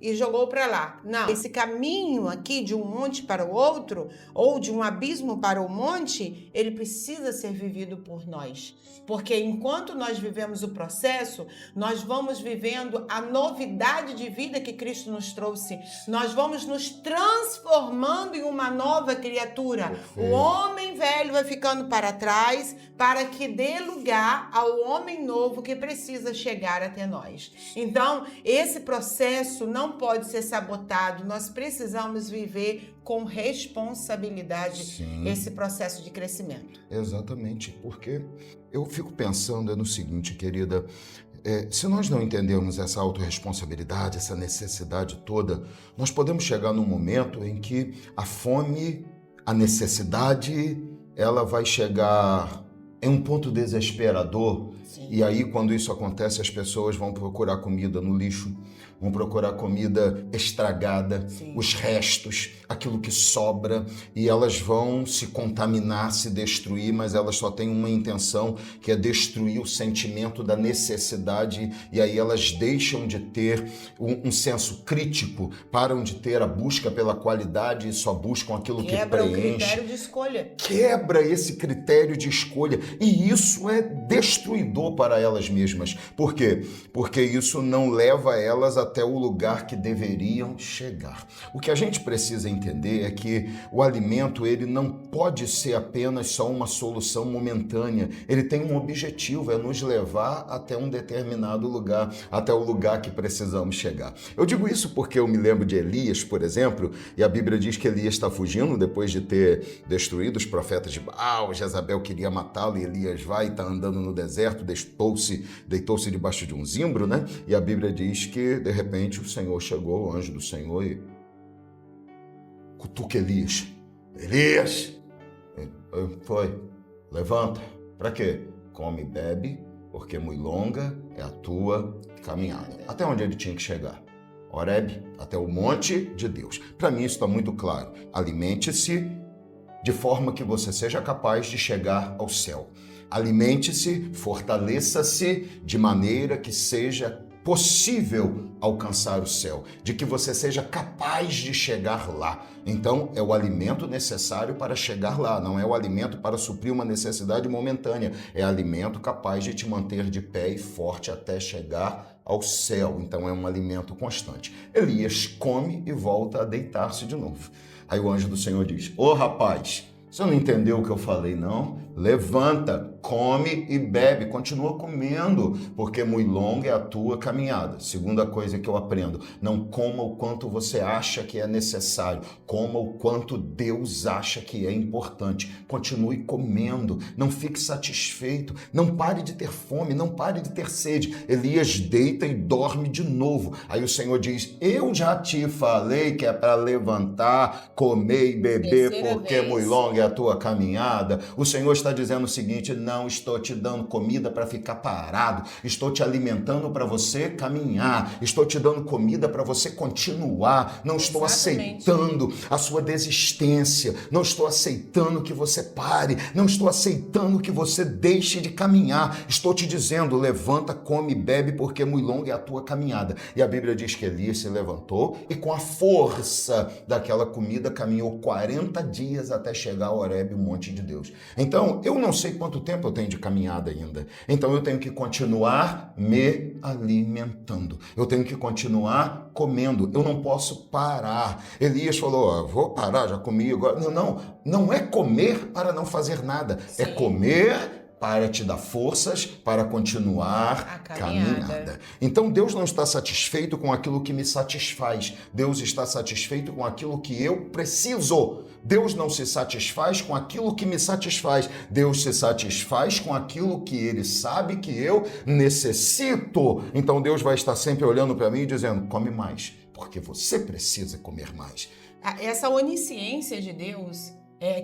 e jogou para lá. Não, esse caminho aqui de um monte para o outro, ou de um abismo para o monte, ele precisa ser vivido por nós. Porque enquanto nós vivemos o processo, nós vamos vivendo a novidade de vida que Cristo nos trouxe. Nós vamos nos transformando em uma nova criatura. Perfeito. O homem velho vai ficando para trás para que dê lugar ao homem novo que precisa chegar até nós. Então, esse processo não pode ser sabotado. Nós precisamos viver com responsabilidade. Sim. Esse processo de crescimento. Exatamente, porque eu fico pensando no seguinte, querida, se nós não entendermos essa autorresponsabilidade, essa necessidade toda, nós podemos chegar num momento em que a fome, a necessidade, ela vai chegar em um ponto desesperador. Sim. E aí, quando isso acontece, as pessoas vão procurar comida no lixo, vão procurar comida estragada, Sim. os restos, aquilo que sobra, e elas vão se contaminar, se destruir, mas elas só têm uma intenção, que é destruir o sentimento da necessidade, e aí elas deixam de ter um senso crítico, param de ter a busca pela qualidade e só buscam aquilo que Quebra o preenche. critério de escolha. Quebra esse critério de escolha, e isso é destruidor para elas mesmas. Por quê? Porque isso não leva elas até o lugar que deveriam chegar. O que a gente precisa entender é que o alimento, ele não pode ser apenas só uma solução momentânea. Ele tem um objetivo, é nos levar até um determinado lugar, até o lugar que precisamos chegar. Eu digo isso porque eu me lembro de Elias, por exemplo, e a Bíblia diz que Elias está fugindo depois de ter destruído os profetas de Baal. Jezabel queria matá-lo e Elias vai e está andando no deserto, deitou-se debaixo de um zimbro, né? E a Bíblia diz que, de repente, o Senhor chegou, o anjo do Senhor, e cutuca Elias. Elias! Foi. Levanta. Para quê? Come e bebe, porque muito longa é a tua caminhada. Até onde ele tinha que chegar? Horebe, até o monte de Deus. Para mim isso está muito claro. Alimente-se de forma que você seja capaz de chegar ao céu. Alimente-se, fortaleça-se de maneira que seja possível alcançar o céu, de que você seja capaz de chegar lá. Então, é o alimento necessário para chegar lá, não é o alimento para suprir uma necessidade momentânea, é alimento capaz de te manter de pé e forte até chegar ao céu. Então, é um alimento constante. Elias come e volta a deitar-se de novo. Aí o anjo do Senhor diz: ô rapaz, você não entendeu o que eu falei, não? Levanta, come e bebe, continua comendo, porque muito longa é a tua caminhada. Segunda coisa que eu aprendo: não coma o quanto você acha que é necessário, coma o quanto Deus acha que é importante. Continue comendo, não fique satisfeito, não pare de ter fome, não pare de ter sede. Elias deita e dorme de novo. Aí o Senhor diz: eu já te falei que é para levantar, comer e beber, porque muito longa é a tua caminhada. O Senhor está dizendo o seguinte: não estou te dando comida para ficar parado, estou te alimentando para você caminhar, estou te dando comida para você continuar. Não estou aceitando a sua desistência, não estou aceitando que você pare, não estou aceitando que você deixe de caminhar. Estou te dizendo: levanta, come e bebe, porque muito longa é a tua caminhada. E a Bíblia diz que Elias se levantou e com a força daquela comida caminhou 40 dias até chegar a Horebe, o monte de Deus. Então, eu não sei quanto tempo eu tenho de caminhada ainda. Então, eu tenho que continuar me alimentando. Eu tenho que continuar comendo. Eu não posso parar. Elias falou: vou parar, já comi agora. Não é comer para não fazer nada. Sim. É comer para te dar forças para continuar a caminhada. Então Deus não está satisfeito com aquilo que me satisfaz. Deus está satisfeito com aquilo que eu preciso. Deus não se satisfaz com aquilo que me satisfaz. Deus se satisfaz com aquilo que Ele sabe que eu necessito. Então Deus vai estar sempre olhando para mim e dizendo: come mais, porque você precisa comer mais. Essa onisciência de Deus,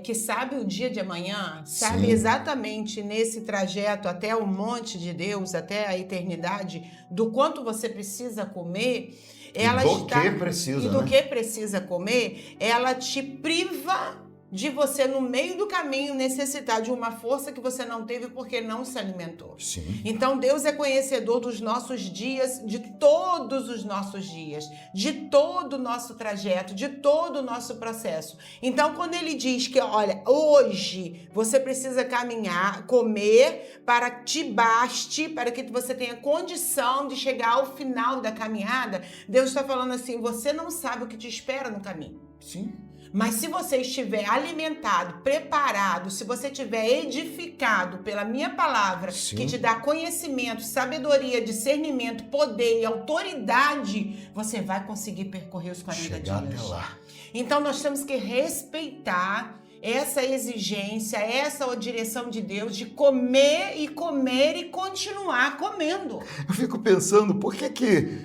que sabe o dia de amanhã, sabe Sim. exatamente nesse trajeto até o monte de Deus, até a eternidade, do quanto você precisa comer, ela e do que precisa, que precisa comer, ela te priva de você, no meio do caminho, necessitar de uma força que você não teve porque não se alimentou. Sim. Então, Deus é conhecedor dos nossos dias, de todos os nossos dias, de todo o nosso trajeto, de todo o nosso processo. Então, quando Ele diz que, olha, hoje você precisa caminhar, comer, para que te baste, para que você tenha condição de chegar ao final da caminhada, Deus está falando assim, você não sabe o que te espera no caminho. Sim. Mas se você estiver alimentado, preparado, se você estiver edificado pela minha palavra, Sim. que te dá conhecimento, sabedoria, discernimento, poder e autoridade, você vai conseguir percorrer os 40 Chegar dias. até lá. Então nós temos que respeitar essa exigência, essa direção de Deus de comer e comer e continuar comendo. Eu fico pensando, por que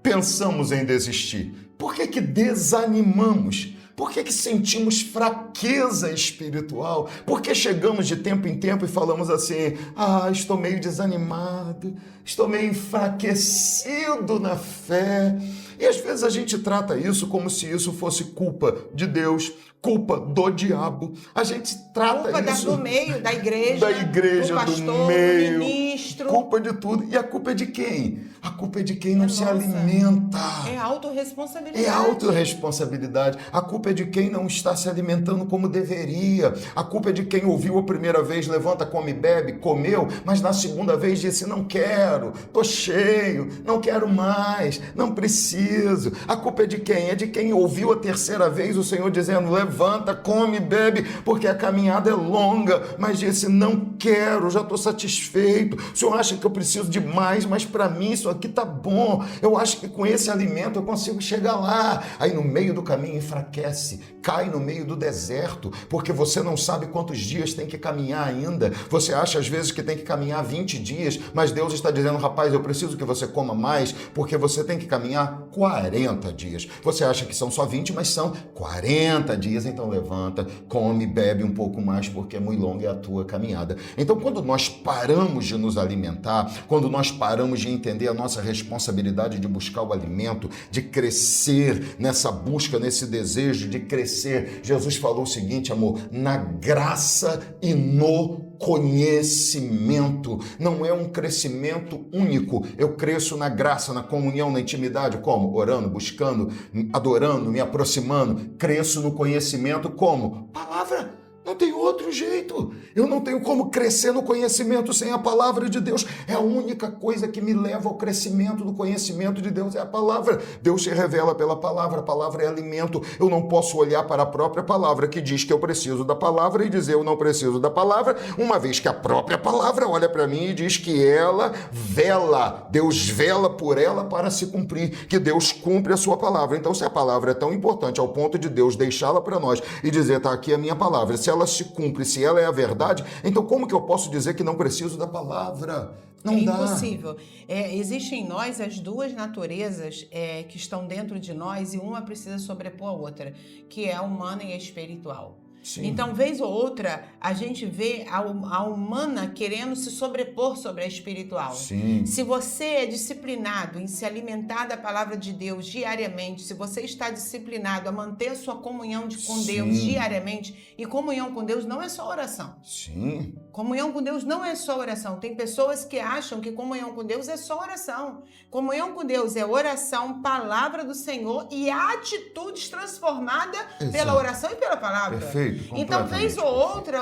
pensamos em desistir? Por que desanimamos? Por que sentimos fraqueza espiritual? Por que chegamos de tempo em tempo e falamos assim, estou meio desanimado, estou meio enfraquecido na fé. E às vezes a gente trata isso como se isso fosse culpa de Deus, culpa do diabo. A gente trata culpa isso... do meio, da igreja, do pastor, do meio, do ministro. Culpa de tudo. E a culpa é de quem? A culpa é de quem não se alimenta. É autorresponsabilidade. É autorresponsabilidade. A culpa é de quem não está se alimentando como deveria. A culpa é de quem ouviu a primeira vez, levanta, come, bebe, comeu, mas na segunda vez disse, não quero, tô cheio, não quero mais, não preciso. A culpa é de quem? É de quem ouviu a terceira vez o Senhor dizendo, levanta, come, bebe, porque a caminhada é longa, mas disse, não quero, já estou satisfeito. O Senhor acha que eu preciso de mais, mas para mim isso aqui tá bom. Eu acho que com esse alimento eu consigo chegar lá. Aí no meio do caminho enfraquece, cai no meio do deserto, porque você não sabe quantos dias tem que caminhar ainda. Você acha às vezes que tem que caminhar 20 dias, mas Deus está dizendo, rapaz, eu preciso que você coma mais, porque você tem que caminhar 40 dias. Você acha que são só 20, mas são 40 dias. Então levanta, come, bebe um pouco mais, porque é muito longa a tua caminhada. Então quando nós paramos de nos alimentar, quando nós paramos de entender a nossa responsabilidade de buscar o alimento, de crescer nessa busca, nesse desejo de crescer, Jesus falou o seguinte, amor, na graça e no conhecimento. Não é um crescimento único. Eu cresço na graça, na comunhão, na intimidade. Como? Orando, buscando, adorando, me aproximando. Cresço no conhecimento. Como? Palavra. Não tem outro jeito. Eu não tenho como crescer no conhecimento sem a palavra de Deus. É a única coisa que me leva ao crescimento do conhecimento de Deus, é a palavra. Deus se revela pela palavra, a palavra é alimento. Eu não posso olhar para a própria palavra que diz que eu preciso da palavra e dizer eu não preciso da palavra, uma vez que a própria palavra olha para mim e diz que ela vela, Deus vela por ela para se cumprir, que Deus cumpre a sua palavra. Então, se a palavra é tão importante ao ponto de Deus deixá-la para nós e dizer, tá aqui a minha palavra, se ela se cumpre, se ela é a verdade, então como que eu posso dizer que não preciso da palavra? Não dá. Impossível. Existem em nós as duas naturezas que estão dentro de nós e uma precisa sobrepor a outra, que é a humana e a espiritual. Sim. Então, vez ou outra, a gente vê a humana querendo se sobrepor sobre a espiritual. Sim. Se você é disciplinado em se alimentar da palavra de Deus diariamente, se você está disciplinado a manter a sua comunhão com Deus diariamente, e comunhão com Deus não é só oração. Sim. Comunhão com Deus não é só oração. Tem pessoas que acham que comunhão com Deus é só oração. Comunhão com Deus é oração, palavra do Senhor e atitudes transformadas pela oração e pela palavra. Perfeito. Então, vez ou outra,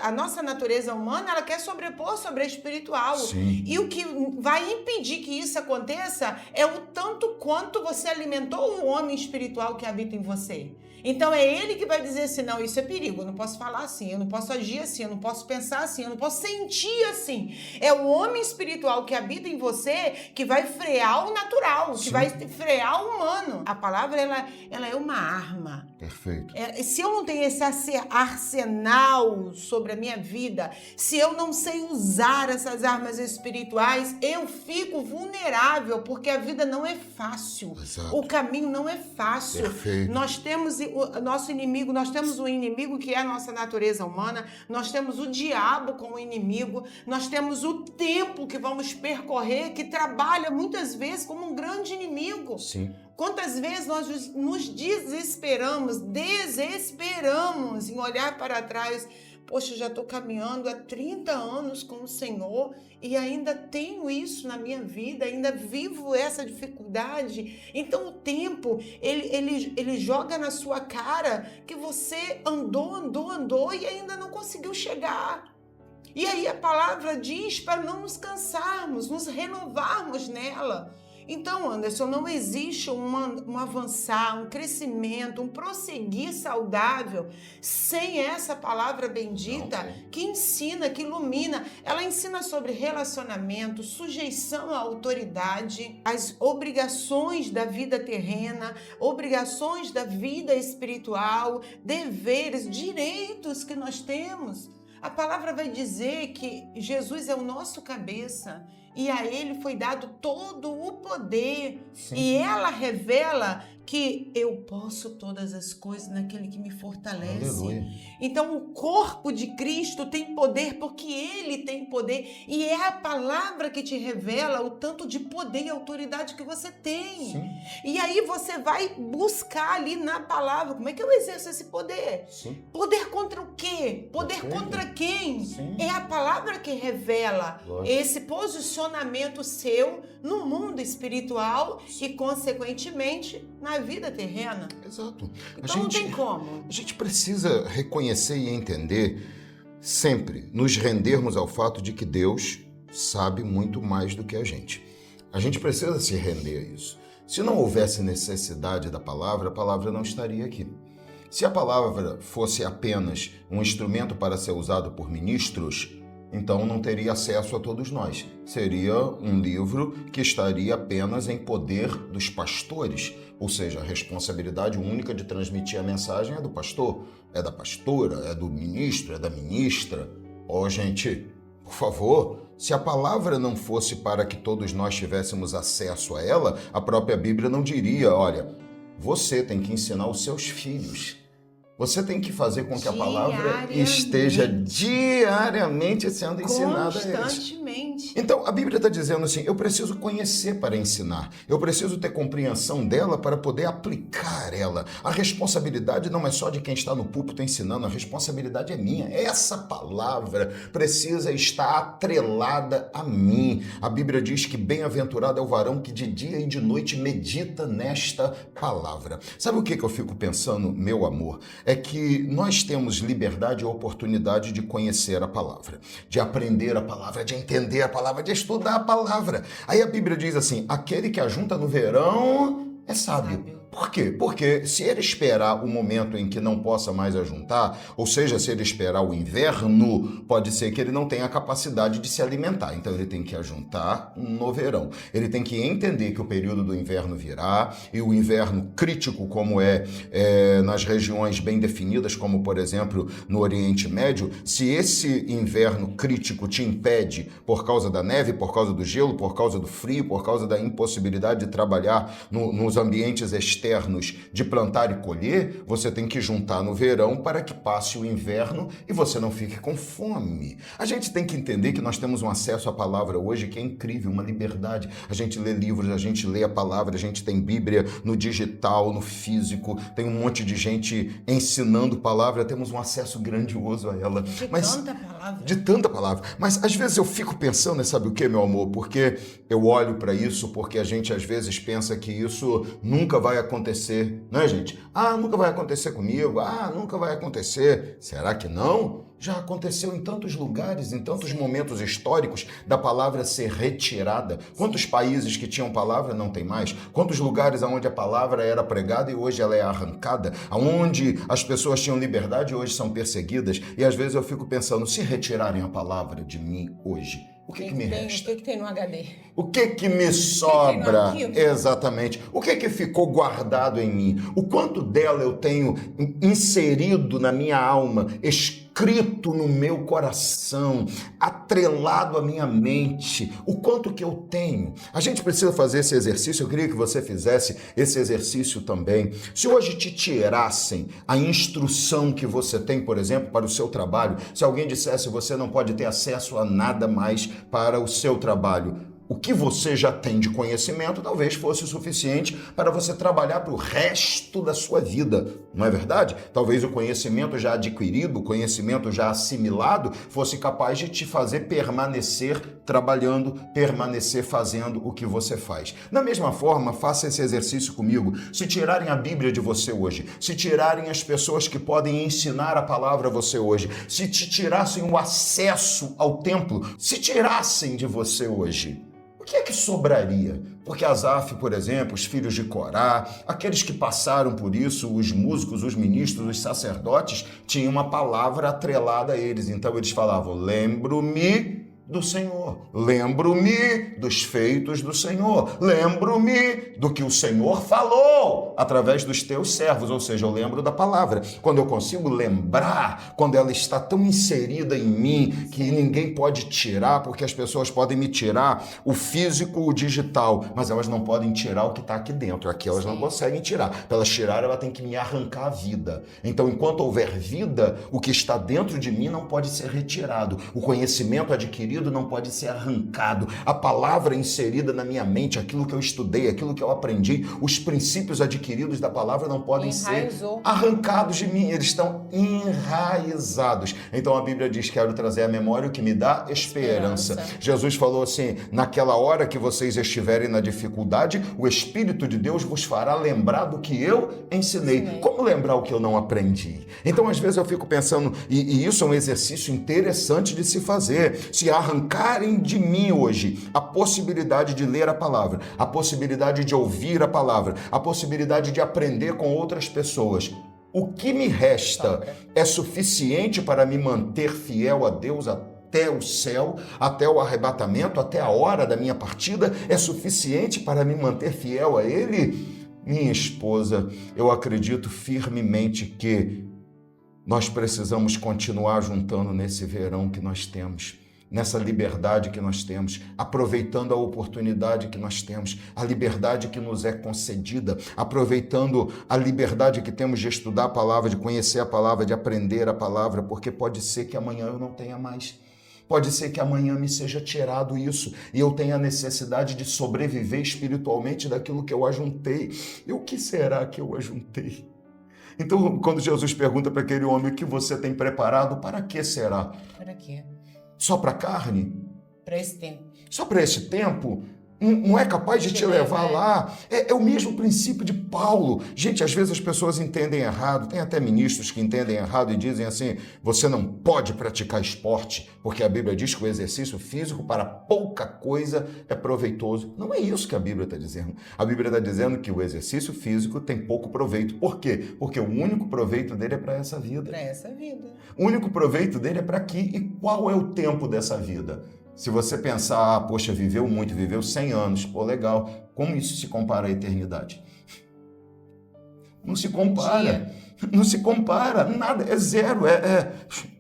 a nossa natureza humana, ela quer sobrepor sobre a espiritual. Sim. E o que vai impedir que isso aconteça é o tanto quanto você alimentou o homem espiritual que habita em você. Então, é ele que vai dizer assim, não, isso é perigo, eu não posso falar assim, eu não posso agir assim, eu não posso pensar assim, eu não posso sentir assim. É o homem espiritual que habita em você que vai frear o natural, que vai frear o humano. A palavra, ela é uma arma. Perfeito. Se eu não tenho esse arsenal sobre a minha vida, se eu não sei usar essas armas espirituais, eu fico vulnerável, porque a vida não é fácil. Exato. O caminho não é fácil. Perfeito. Nós temos o nosso inimigo, nós temos um inimigo que é a nossa natureza humana, nós temos o diabo diabo, com o inimigo, nós temos o tempo que vamos percorrer, que trabalha muitas vezes como um grande inimigo. Sim. Quantas vezes nós nos desesperamos em olhar para trás. Poxa, eu já estou caminhando há 30 anos com o Senhor e ainda tenho isso na minha vida, ainda vivo essa dificuldade. Então o tempo, ele joga na sua cara que você andou e ainda não conseguiu chegar. E aí a palavra diz para não nos cansarmos, nos renovarmos nela. Então, Anderson, não existe um avançar, um crescimento, um prosseguir saudável sem essa palavra bendita que ensina, que ilumina. Ela ensina sobre relacionamento, sujeição à autoridade, as obrigações da vida terrena, obrigações da vida espiritual, deveres, direitos que nós temos. A palavra vai dizer que Jesus é o nosso cabeça e a ele foi dado todo o poder. Sim. E ela revela que eu posso todas as coisas naquele que me fortalece. Aleluia. Então o corpo de Cristo tem poder porque ele tem poder e é a palavra que te revela o tanto de poder e autoridade que você tem. Sim. E aí você vai buscar ali na palavra como é que eu exerço esse poder. Sim. Poder contra o quê? Poder contra quem? Sim. É a palavra que revela esse posicionamento seu no mundo espiritual e consequentemente na vida terrena. Exato. Então não tem como. A gente precisa reconhecer e entender, sempre nos rendermos ao fato de que Deus sabe muito mais do que a gente. A gente precisa se render a isso. Se não houvesse necessidade da palavra, a palavra não estaria aqui. Se a palavra fosse apenas um instrumento para ser usado por ministros, então não teria acesso a todos nós. Seria um livro que estaria apenas em poder dos pastores, ou seja, a responsabilidade única de transmitir a mensagem é do pastor, é da pastora, é do ministro, é da ministra. Gente, por favor, se a palavra não fosse para que todos nós tivéssemos acesso a ela, a própria Bíblia não diria, olha, você tem que ensinar os seus filhos. Você tem que fazer com que a palavra esteja diariamente sendo ensinada a eles. Constantemente. Então, a Bíblia está dizendo assim, eu preciso conhecer para ensinar. Eu preciso ter compreensão dela para poder aplicar ela. A responsabilidade não é só de quem está no púlpito ensinando, a responsabilidade é minha. Essa palavra precisa estar atrelada a mim. A Bíblia diz que bem-aventurado é o varão que de dia e de noite medita nesta palavra. Sabe o que eu fico pensando, meu amor? É que nós temos liberdade e oportunidade de conhecer a palavra, de aprender a palavra, de entender a palavra, de estudar a palavra. Aí a Bíblia diz assim, aquele que ajunta no verão é sábio. Por quê? Porque se ele esperar o momento em que não possa mais ajuntar, ou seja, se ele esperar o inverno, pode ser que ele não tenha a capacidade de se alimentar. Então ele tem que ajuntar no verão. Ele tem que entender que o período do inverno virá, e o inverno crítico, como é nas regiões bem definidas, como por exemplo no Oriente Médio, se esse inverno crítico te impede por causa da neve, por causa do gelo, por causa do frio, por causa da impossibilidade de trabalhar nos ambientes externos, de plantar e colher, você tem que juntar no verão para que passe o inverno e você não fique com fome. A gente tem que entender que nós temos um acesso à palavra hoje que é incrível, uma liberdade. A gente lê livros, a gente lê a palavra, a gente tem Bíblia no digital, no físico, tem um monte de gente ensinando palavra, temos um acesso grandioso a ela. De tanta palavra. Mas às vezes eu fico pensando, sabe o que, meu amor? Porque eu olho para isso, porque a gente às vezes pensa que isso nunca vai acontecer, né, gente? Nunca vai acontecer comigo, nunca vai acontecer. Será que não? Já aconteceu em tantos lugares, em tantos momentos históricos da palavra ser retirada. Quantos países que tinham palavra não tem mais? Quantos lugares onde a palavra era pregada e hoje ela é arrancada? Onde as pessoas tinham liberdade e hoje são perseguidas? E às vezes eu fico pensando, se retirarem a palavra de mim hoje, o que me resta? O que tem no HD? O que me sobra? Exatamente. O que ficou guardado em mim? O quanto dela eu tenho inserido na minha alma, escrito inscrito no meu coração, atrelado à minha mente, o quanto que eu tenho. A gente precisa fazer esse exercício, eu queria que você fizesse esse exercício também. Se hoje te tirassem a instrução que você tem, por exemplo, para o seu trabalho, se alguém dissesse que você não pode ter acesso a nada mais para o seu trabalho, o que você já tem de conhecimento talvez fosse o suficiente para você trabalhar para o resto da sua vida, não é verdade? Talvez o conhecimento já adquirido, o conhecimento já assimilado, fosse capaz de te fazer permanecer trabalhando, permanecer fazendo o que você faz. Da mesma forma, faça esse exercício comigo. Se tirarem a Bíblia de você hoje, se tirarem as pessoas que podem ensinar a palavra a você hoje, se te tirassem o acesso ao templo, se tirassem de você hoje, o que é que sobraria? Porque Asaf, por exemplo, os filhos de Corá, aqueles que passaram por isso, os músicos, os ministros, os sacerdotes, tinham uma palavra atrelada a eles. Então eles falavam, lembro-me do Senhor, lembro-me dos feitos do Senhor, lembro-me do que o Senhor falou através dos teus servos, ou seja, eu lembro da palavra. Quando eu consigo lembrar, quando ela está tão inserida em mim que ninguém pode tirar, porque as pessoas podem me tirar o físico, o digital, mas elas não podem tirar o que está aqui dentro, aqui elas não conseguem tirar. Para elas tirar, ela tem que me arrancar a vida. Então, enquanto houver vida, o que está dentro de mim não pode ser retirado, o conhecimento adquirido não pode ser arrancado, a palavra inserida na minha mente, aquilo que eu estudei, aquilo que eu aprendi, os princípios adquiridos da palavra não podem ser arrancados de mim, eles estão enraizados. Então a Bíblia diz, quero trazer à memória o que me dá esperança. Jesus falou assim, naquela hora que vocês estiverem na dificuldade, o Espírito de Deus vos fará lembrar do que eu ensinei. Como lembrar o que eu não aprendi? Então às vezes eu fico pensando, e isso é um exercício interessante de se fazer, se arrancarem de mim hoje a possibilidade de ler a palavra, a possibilidade de ouvir a palavra, a possibilidade de aprender com outras pessoas. O que me resta é suficiente para me manter fiel a Deus até o céu, até o arrebatamento, até a hora da minha partida? É suficiente para me manter fiel a Ele? Minha esposa, eu acredito firmemente que nós precisamos continuar juntando nesse verão que nós temos, nessa liberdade que nós temos, aproveitando a oportunidade que nós temos, a liberdade que nos é concedida, aproveitando a liberdade que temos de estudar a palavra, de conhecer a palavra, de aprender a palavra, porque pode ser que amanhã eu não tenha mais. Pode ser que amanhã me seja tirado isso e eu tenha a necessidade de sobreviver espiritualmente daquilo que eu ajuntei. E o que será que eu ajuntei? Então, quando Jesus pergunta para aquele homem o que você tem preparado, para que será? Para quê? Só para carne? Para esse tempo. Só para esse tempo? Não é capaz de te levar lá? É o mesmo princípio de Paulo. Gente, às vezes as pessoas entendem errado. Tem até ministros que entendem errado e dizem assim, você não pode praticar esporte, porque a Bíblia diz que o exercício físico para pouca coisa é proveitoso. Não é isso que a Bíblia está dizendo. A Bíblia está dizendo que o exercício físico tem pouco proveito. Por quê? Porque o único proveito dele é para essa vida. Para essa vida. O único proveito dele é para aqui. E qual é o tempo dessa vida? Se você pensar, poxa, viveu muito, viveu 100 anos, pô, legal. Como isso se compara à eternidade? Não se compara. Não se compara. Nada, é zero. É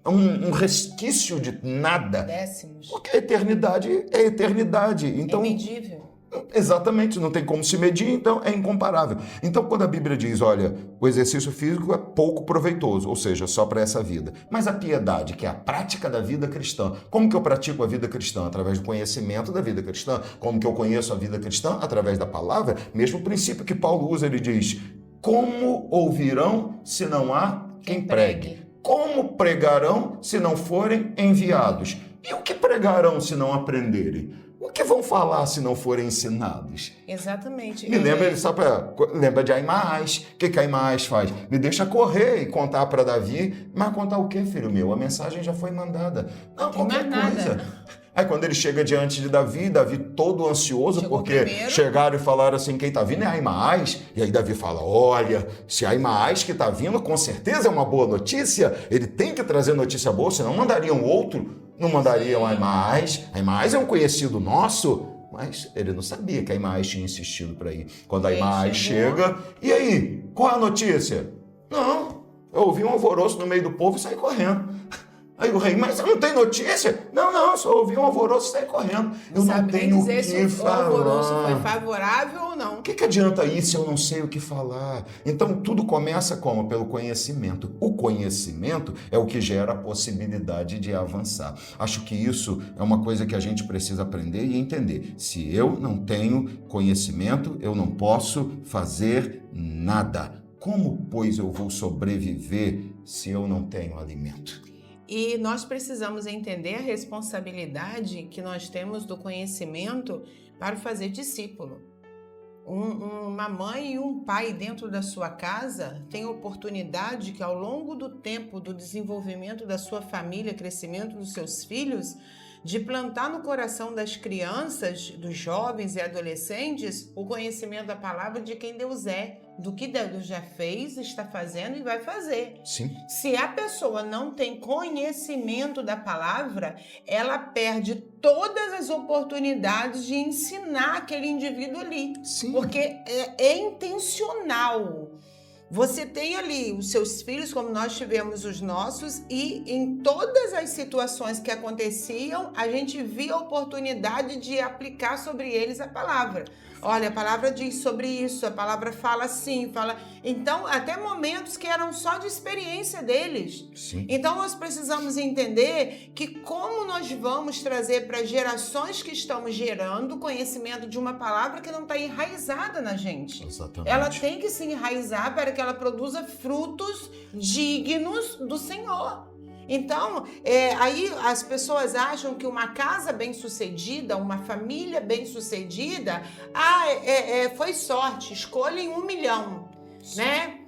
um resquício de nada. Décimos. Porque a eternidade é eternidade. Então, é medível. Exatamente, não tem como se medir, então é incomparável. Então, quando a Bíblia diz, olha, o exercício físico é pouco proveitoso, ou seja, só para essa vida. Mas a piedade, que é a prática da vida cristã, como que eu pratico a vida cristã? Através do conhecimento da vida cristã. Como que eu conheço a vida cristã? Através da palavra. Mesmo princípio que Paulo usa, ele diz, como ouvirão se não há quem pregue? Como pregarão se não forem enviados? E o que pregarão se não aprenderem? O que vão falar se não forem ensinados? Exatamente. Me lembra, lembra de Aimás. O que Aimás faz? Me deixa correr e contar para Davi. Mas contar o quê, filho meu? A mensagem já foi mandada. Não, qualquer coisa. Aí quando ele chega diante de Davi todo ansioso, chegou porque primeiro. Chegaram e falaram assim, quem está vindo é Aimás. E aí Davi fala, olha, se Aimás que está vindo, com certeza é uma boa notícia. Ele tem que trazer notícia boa, senão mandariam outro. Não mandariam Aimás. Aimás é um conhecido nosso. Mas ele não sabia que Aimás tinha insistido para ir. Quando Aimás chega, e aí, qual é a notícia? Não, eu ouvi um alvoroço no meio do povo e saí correndo. Aí o rei, mas você não tem notícia? Não, só ouvi um alvoroço e saí correndo. Eu não tenho o que falar. O alvoroço foi favorável ou não. O que adianta isso se eu não sei o que falar? Então tudo começa como? Pelo conhecimento. O conhecimento é o que gera a possibilidade de avançar. Acho que isso é uma coisa que a gente precisa aprender e entender. Se eu não tenho conhecimento, eu não posso fazer nada. Como, pois, eu vou sobreviver se eu não tenho alimento? E nós precisamos entender a responsabilidade que nós temos do conhecimento para fazer discípulo. Uma mãe e um pai dentro da sua casa têm oportunidade que ao longo do tempo do desenvolvimento da sua família, crescimento dos seus filhos, de plantar no coração das crianças, dos jovens e adolescentes, o conhecimento da palavra de quem Deus é, do que Deus já fez, está fazendo e vai fazer. Sim. Se a pessoa não tem conhecimento da palavra, ela perde todas as oportunidades de ensinar aquele indivíduo ali. Sim. Porque é intencional. Você tem ali os seus filhos, como nós tivemos os nossos, e em todas as situações que aconteciam, a gente via a oportunidade de aplicar sobre eles a palavra. Olha, a palavra diz sobre isso, a palavra fala assim, fala... Então, até momentos que eram só de experiência deles. Sim. Então, nós precisamos entender que como nós vamos trazer para gerações que estamos gerando conhecimento de uma palavra que não está enraizada na gente. Exatamente. Ela tem que se enraizar para que ela produza frutos dignos do Senhor. Então, aí as pessoas acham que uma casa bem-sucedida, uma família bem-sucedida, foi sorte, escolhem 1 milhão, né?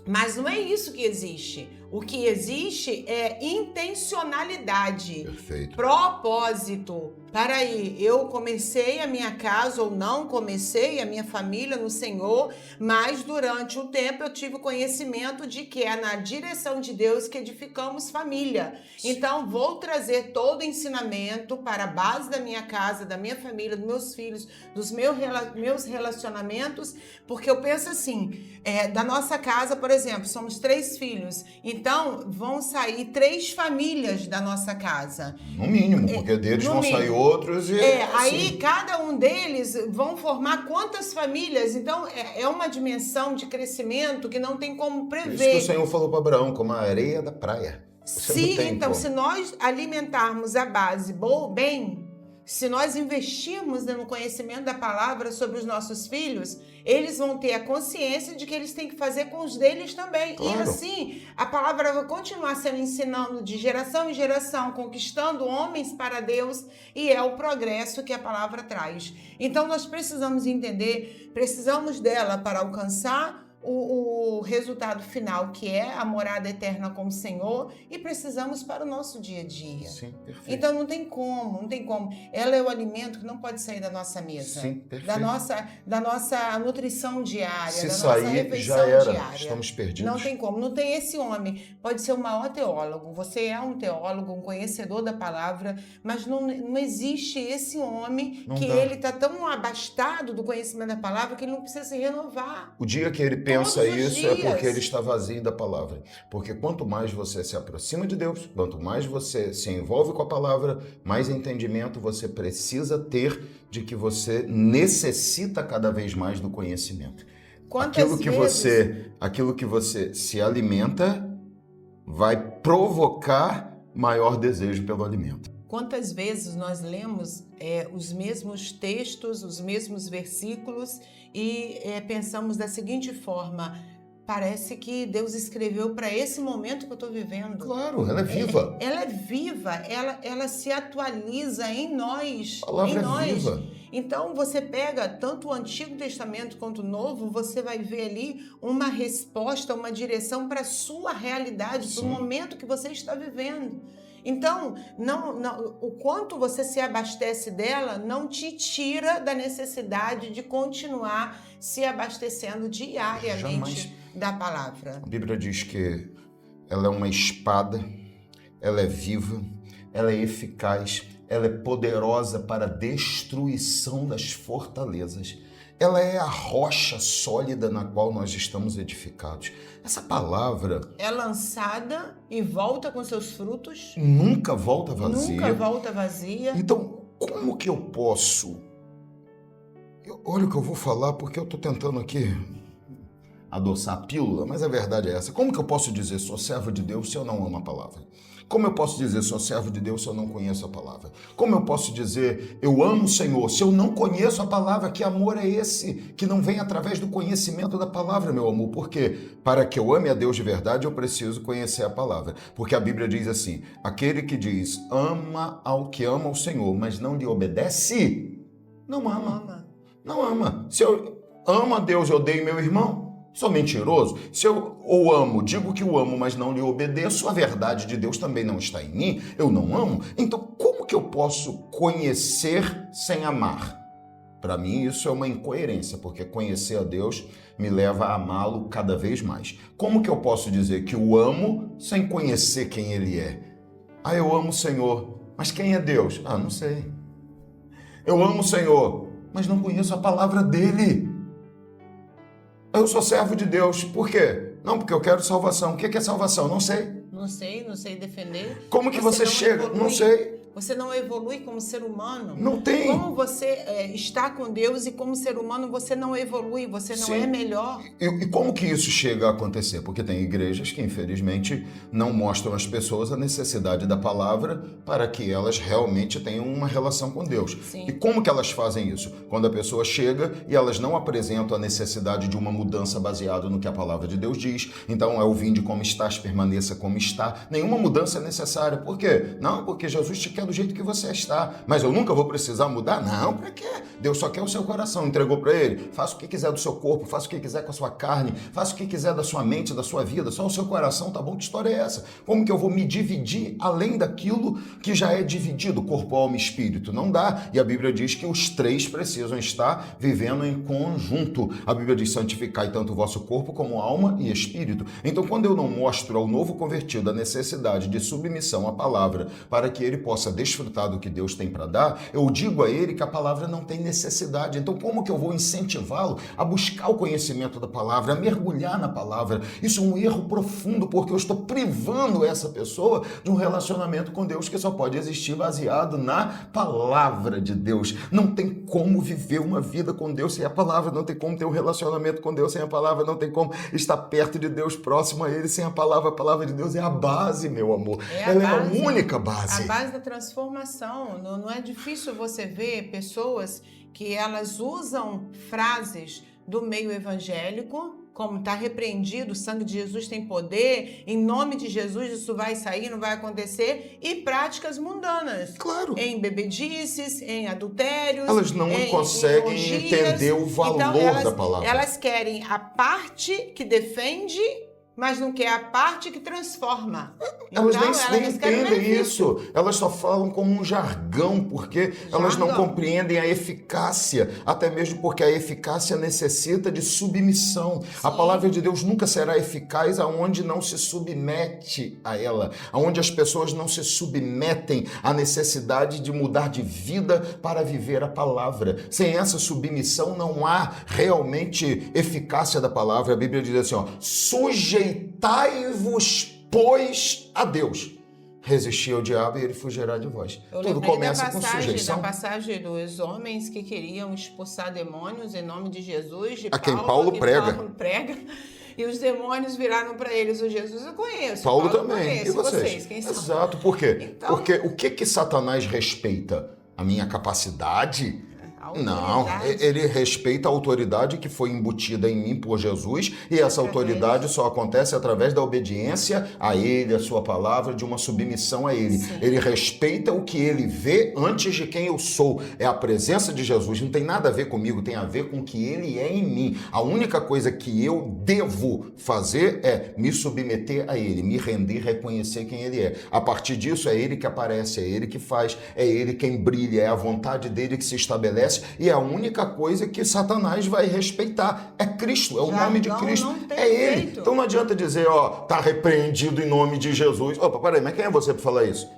Mas não é isso que existe. O que existe é intencionalidade. Perfeito. Propósito. Peraí, eu comecei a minha casa ou não comecei a minha família no Senhor, mas durante o tempo eu tive o conhecimento de que é na direção de Deus que edificamos família. Então, vou trazer todo o ensinamento para a base da minha casa, da minha família, dos meus filhos, dos meus relacionamentos, porque eu penso assim, da nossa casa, por exemplo, somos 3 filhos, então vão sair 3 famílias da nossa casa. No mínimo, porque deles vão sair outros e... Aí cada um deles vão formar quantas famílias? Então é uma dimensão de crescimento que não tem como prever. Isso que o Senhor falou para Abraão, como a areia da praia. Então, se nós alimentarmos a base bem, se nós investirmos no conhecimento da palavra sobre os nossos filhos, eles vão ter a consciência de que eles têm que fazer com os deles também. Claro. E assim, a palavra vai continuar sendo ensinando de geração em geração, conquistando homens para Deus, e é o progresso que a palavra traz. Então, nós precisamos entender, precisamos dela para alcançar o resultado final, que é a morada eterna com o Senhor, e precisamos para o nosso dia a dia. Sim, perfeito. Então não tem como. Ela é o alimento que não pode sair da nossa mesa. Sim, perfeito. Da nossa nutrição diária, Se da sair, nossa refeição já era. diária. Estamos perdidos. Não tem como. Não tem esse homem. Pode ser o maior teólogo. Você é um teólogo, um conhecedor da palavra, mas não existe esse homem ele está tão abastado do conhecimento da palavra que ele não precisa se renovar. O dia que ele pensa isso é porque ele está vazio da palavra. Porque quanto mais você se aproxima de Deus, quanto mais você se envolve com a palavra, mais entendimento você precisa ter de que você necessita cada vez mais do conhecimento. Aquilo que você se alimenta vai provocar maior desejo pelo alimento. Quantas vezes nós lemos os mesmos textos, os mesmos versículos e pensamos da seguinte forma: parece que Deus escreveu para esse momento que eu estou vivendo. Claro, ela é viva. Ela é viva, ela se atualiza em nós. A palavra é viva. Então, você pega tanto o Antigo Testamento quanto o Novo, você vai ver ali uma resposta, uma direção para a sua realidade, para o momento que você está vivendo. Então, o quanto você se abastece dela não te tira da necessidade de continuar se abastecendo diariamente da palavra. A Bíblia diz que ela é uma espada, ela é viva, ela é eficaz, ela é poderosa para a destruição das fortalezas. ela é a rocha sólida na qual nós estamos edificados. Essa palavra é lançada e volta com seus frutos. Nunca volta vazia. Nunca volta vazia. Então, como que eu posso... Olha o que eu vou falar, porque eu estou tentando aqui adoçar a pílula, mas a verdade é essa. Como que eu posso dizer sou servo de Deus se eu não amo a palavra? Como eu posso dizer sou servo de Deus se eu não conheço a palavra? Como eu posso dizer eu amo o Senhor se eu não conheço a palavra? Que amor é esse que não vem através do conhecimento da palavra, meu amor? Por quê? Para que eu ame a Deus de verdade, eu preciso conhecer a palavra. Porque a Bíblia diz assim, aquele que diz ama ao que ama o Senhor, mas não lhe obedece, não ama. Não ama. Se eu amo a Deus e odeio meu irmão, sou mentiroso. Se eu o amo, digo que o amo, mas não lhe obedeço, a verdade de Deus também não está em mim, eu não amo. Então, como que eu posso conhecer sem amar? Para mim, isso é uma incoerência, porque conhecer a Deus me leva a amá-lo cada vez mais. Como que eu posso dizer que o amo sem conhecer quem ele é? Ah, eu amo o Senhor, mas quem é Deus? Ah, não sei. Eu amo o Senhor, mas não conheço a palavra dele. Eu sou servo de Deus. Por quê? Não, porque eu quero salvação. O que é salvação? Não sei. Não sei defender. Como que você chega? Evolui. Não sei. Você não evolui como ser humano. Não tem. Como você está com Deus e como ser humano você não evolui, você não é melhor. E como que isso chega a acontecer? Porque tem igrejas que, infelizmente, não mostram às pessoas a necessidade da palavra para que elas realmente tenham uma relação com Deus. Sim. E como que elas fazem isso? Quando a pessoa chega e elas não apresentam a necessidade de uma mudança baseada no que a palavra de Deus diz. Então, é o vinde como estás, permaneça como está. Nenhuma mudança é necessária. Por quê? Não, porque Jesus te quer do jeito que você está. Mas eu nunca vou precisar mudar? Não, para quê? Deus só quer o seu coração, entregou para ele. Faça o que quiser do seu corpo, faça o que quiser com a sua carne, faça o que quiser da sua mente, da sua vida, só o seu coração, tá bom? Que história é essa? Como que eu vou me dividir além daquilo que já é dividido, corpo, alma e espírito? Não dá. E a Bíblia diz que os três precisam estar vivendo em conjunto. A Bíblia diz santificai tanto o vosso corpo como alma e espírito. Então, quando eu não mostro ao novo convertido a necessidade de submissão à palavra para que ele possa desfrutar do que Deus tem para dar, eu digo a ele que a palavra não tem necessidade. Então, como que eu vou incentivá-lo a buscar o conhecimento da palavra, a mergulhar na palavra? Isso é um erro profundo, porque eu estou privando essa pessoa de um relacionamento com Deus que só pode existir baseado na palavra de Deus. Não tem como viver uma vida com Deus sem a palavra, não tem como ter um relacionamento com Deus sem a palavra, não tem como estar perto de Deus, próximo a ele sem a palavra. A palavra de Deus é a base, meu amor. Ela é a única base. A base da transformação. Não é difícil você ver pessoas que elas usam frases do meio evangélico, como está repreendido, o sangue de Jesus tem poder, em nome de Jesus isso vai sair, não vai acontecer, e práticas mundanas. Claro. Em bebedices, em adultérios. Elas não conseguem entender o valor da palavra. Elas querem a parte que defende, mas não quer a parte que transforma. Elas então, nem entendem isso. Elas só falam como um jargão, porque elas não compreendem a eficácia, até mesmo porque a eficácia necessita de submissão. Sim. A palavra de Deus nunca será eficaz aonde não se submete a ela, aonde as pessoas não se submetem à necessidade de mudar de vida para viver a palavra. Sem essa submissão não há realmente eficácia da palavra. A Bíblia diz assim, sujeitai-vos, pois, a Deus. Resistir ao diabo e ele fugirá de vós. Tudo começa com sujeição. Da passagem dos homens que queriam expulsar demônios em nome de Jesus, de quem Paulo prega. Paulo prega. E os demônios viraram para eles, o Jesus eu conheço. Paulo também. Conheço. E vocês? Quem são? Exato. Por quê? Então, porque o que Satanás respeita? A minha capacidade? Não, ele respeita a autoridade que foi embutida em mim por Jesus, e essa autoridade só acontece através da obediência a ele, a sua palavra, de uma submissão a ele. Sim. Ele respeita o que ele vê antes de quem eu sou. É a presença de Jesus, não tem nada a ver comigo, tem a ver com o que ele é em mim. A única coisa que eu devo fazer é me submeter a ele, me render, reconhecer quem ele é. A partir disso é ele que aparece, é ele que faz, é ele quem brilha, é a vontade dele que se estabelece. E a única coisa que Satanás vai respeitar é Cristo, é o nome de Cristo, é ele. Então não adianta dizer, tá repreendido em nome de Jesus. Opa, peraí, mas quem é você para falar isso?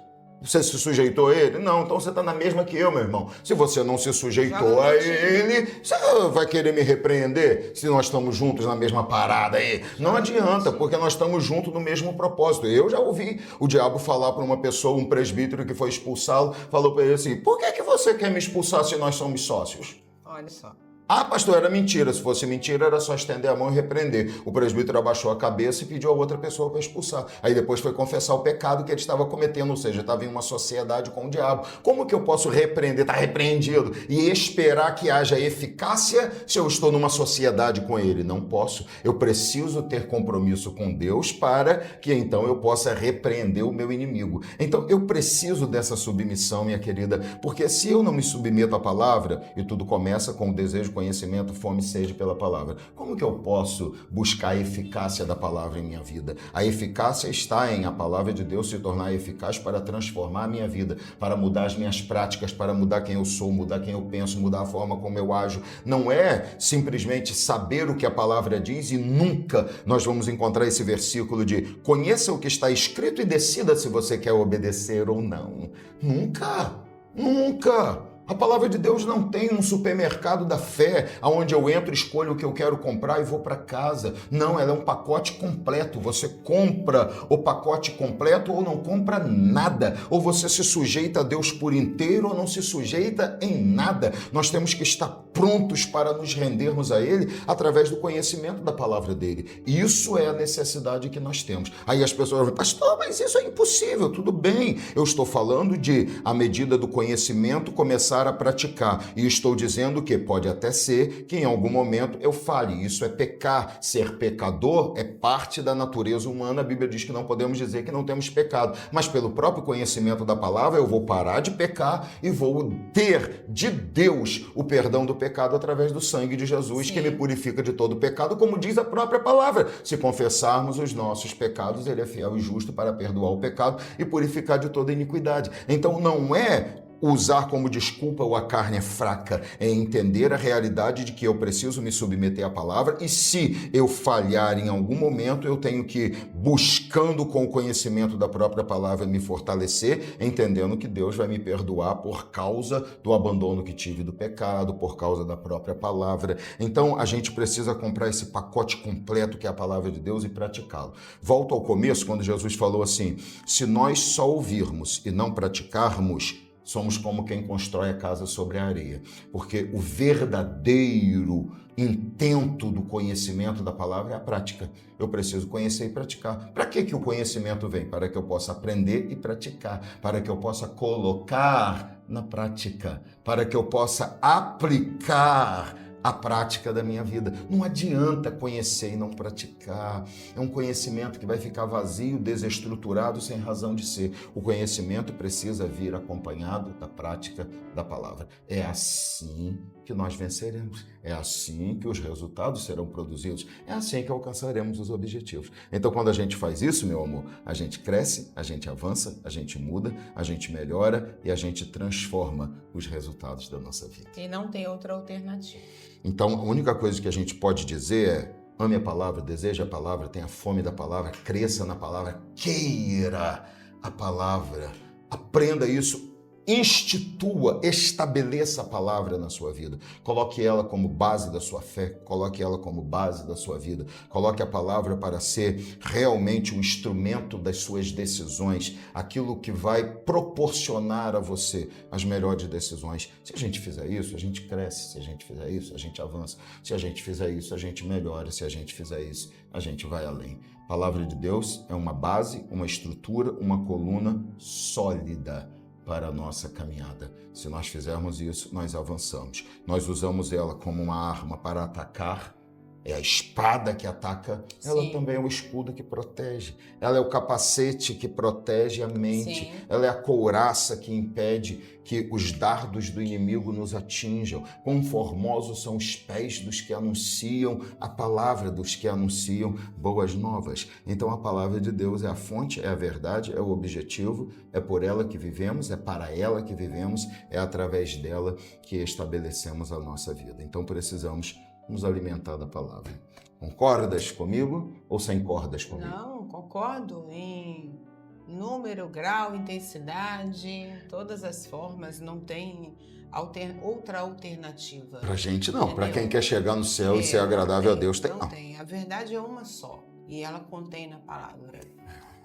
Você se sujeitou a ele? Não, então você está na mesma que eu, meu irmão. Se você não se sujeitou a ele, você vai querer me repreender se nós estamos juntos na mesma parada aí? Não adianta, porque nós estamos juntos no mesmo propósito. Eu já ouvi o diabo falar para uma pessoa, um presbítero que foi expulsá-lo, falou para ele assim, por que você quer me expulsar se nós somos sócios? Olha só. Ah, pastor, era mentira. Se fosse mentira, era só estender a mão e repreender. O presbítero abaixou a cabeça e pediu a outra pessoa para expulsar. Aí depois foi confessar o pecado que ele estava cometendo, ou seja, estava em uma sociedade com o diabo. Como que eu posso repreender, está repreendido, e esperar que haja eficácia se eu estou numa sociedade com ele? Não posso. Eu preciso ter compromisso com Deus para que então eu possa repreender o meu inimigo. Então eu preciso dessa submissão, minha querida, porque se eu não me submeto à palavra, e tudo começa com o desejo, conhecimento, fome e sede pela palavra. Como que eu posso buscar a eficácia da palavra em minha vida? A eficácia está em a palavra de Deus se tornar eficaz para transformar a minha vida, para mudar as minhas práticas, para mudar quem eu sou, mudar quem eu penso, mudar a forma como eu ajo. Não é simplesmente saber o que a palavra diz e nunca nós vamos encontrar esse versículo de conheça o que está escrito e decida se você quer obedecer ou não. Nunca, nunca. A palavra de Deus não tem um supermercado da fé, onde eu entro, escolho o que eu quero comprar e vou para casa. Não, ela é um pacote completo. Você compra o pacote completo ou não compra nada. Ou você se sujeita a Deus por inteiro ou não se sujeita em nada. Nós temos que estar prontos para nos rendermos a Ele através do conhecimento da palavra dEle. Isso é a necessidade que nós temos. Aí as pessoas vão, pastor, mas isso é impossível. Tudo bem, eu estou falando de, à medida do conhecimento, começar a praticar. E estou dizendo que pode até ser que em algum momento eu falhe. Isso é pecar. Ser pecador é parte da natureza humana. A Bíblia diz que não podemos dizer que não temos pecado. Mas pelo próprio conhecimento da palavra, eu vou parar de pecar e vou ter de Deus o perdão do pecado através do sangue de Jesus, Sim. que me purifica de todo pecado, como diz a própria palavra. Se confessarmos os nossos pecados, Ele é fiel e justo para perdoar o pecado e purificar de toda iniquidade. Então não é usar como desculpa ou a carne é fraca, é entender a realidade de que eu preciso me submeter à palavra e se eu falhar em algum momento, eu tenho que, buscando com o conhecimento da própria palavra, me fortalecer, entendendo que Deus vai me perdoar por causa do abandono que tive do pecado, por causa da própria palavra. Então, a gente precisa comprar esse pacote completo que é a palavra de Deus e praticá-lo. Volto ao começo, quando Jesus falou assim, se nós só ouvirmos e não praticarmos, somos como quem constrói a casa sobre a areia, porque o verdadeiro intento do conhecimento da palavra é a prática. Eu preciso conhecer e praticar. Para que o conhecimento vem? Para que eu possa aprender e praticar, para que eu possa colocar na prática, para que eu possa aplicar a prática da minha vida. Não adianta conhecer e não praticar. É um conhecimento que vai ficar vazio, desestruturado, sem razão de ser. O conhecimento precisa vir acompanhado da prática da palavra. É assim que nós venceremos. É assim que os resultados serão produzidos. É assim que alcançaremos os objetivos. Então, quando a gente faz isso, meu amor, a gente cresce, a gente avança, a gente muda, a gente melhora e a gente transforma os resultados da nossa vida. E não tem outra alternativa. Então, a única coisa que a gente pode dizer é ame a palavra, deseje a palavra, tenha fome da palavra, cresça na palavra, queira a palavra, aprenda isso, institua, estabeleça a palavra na sua vida. Coloque ela como base da sua fé, coloque ela como base da sua vida. Coloque a palavra para ser realmente um instrumento das suas decisões, aquilo que vai proporcionar a você as melhores decisões. Se a gente fizer isso, a gente cresce. Se a gente fizer isso, a gente avança. Se a gente fizer isso, a gente melhora. Se a gente fizer isso, a gente vai além. A palavra de Deus é uma base, uma estrutura, uma coluna sólida para a nossa caminhada. Se nós fizermos isso, nós avançamos. Nós usamos ela como uma arma para atacar. É a espada que ataca, ela Sim. também é o escudo que protege. Ela é o capacete que protege a mente. Sim. Ela é a couraça que impede que os dardos do inimigo nos atinjam. Quão formosos são os pés dos que anunciam a palavra, dos que anunciam boas novas. Então a palavra de Deus é a fonte, é a verdade, é o objetivo, é por ela que vivemos, é para ela que vivemos, é através dela que estabelecemos a nossa vida. Então precisamos nos alimentar da palavra. Concordas comigo ou sem cordas comigo? Não, concordo em número, grau, intensidade, todas as formas, não tem outra alternativa. Pra gente não, para Entendeu? quem quer chegar no céu e ser agradável a Deus, tem não. não. Tem. A verdade é uma só e ela contém na palavra.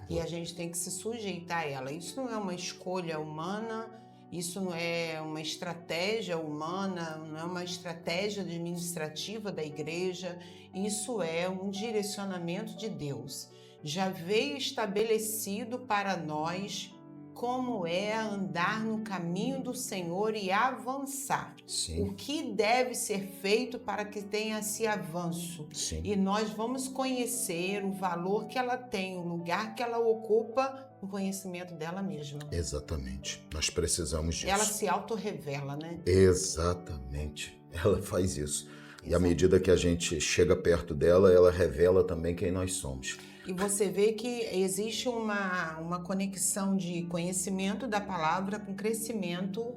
E a gente tem que se sujeitar a ela. Isso não é uma escolha humana, isso não é uma estratégia humana, não é uma estratégia administrativa da igreja, isso é um direcionamento de Deus. Já veio estabelecido para nós como é andar no caminho do Senhor e avançar. Sim. O que deve ser feito para que tenha esse avanço. Sim. E nós vamos conhecer o valor que ela tem, o lugar que ela ocupa no conhecimento dela mesma. Exatamente. Nós precisamos disso. Ela se autorrevela, né? Exatamente. Ela faz isso. E à medida que a gente chega perto dela, ela revela também quem nós somos. E você vê que existe uma conexão de conhecimento da palavra com crescimento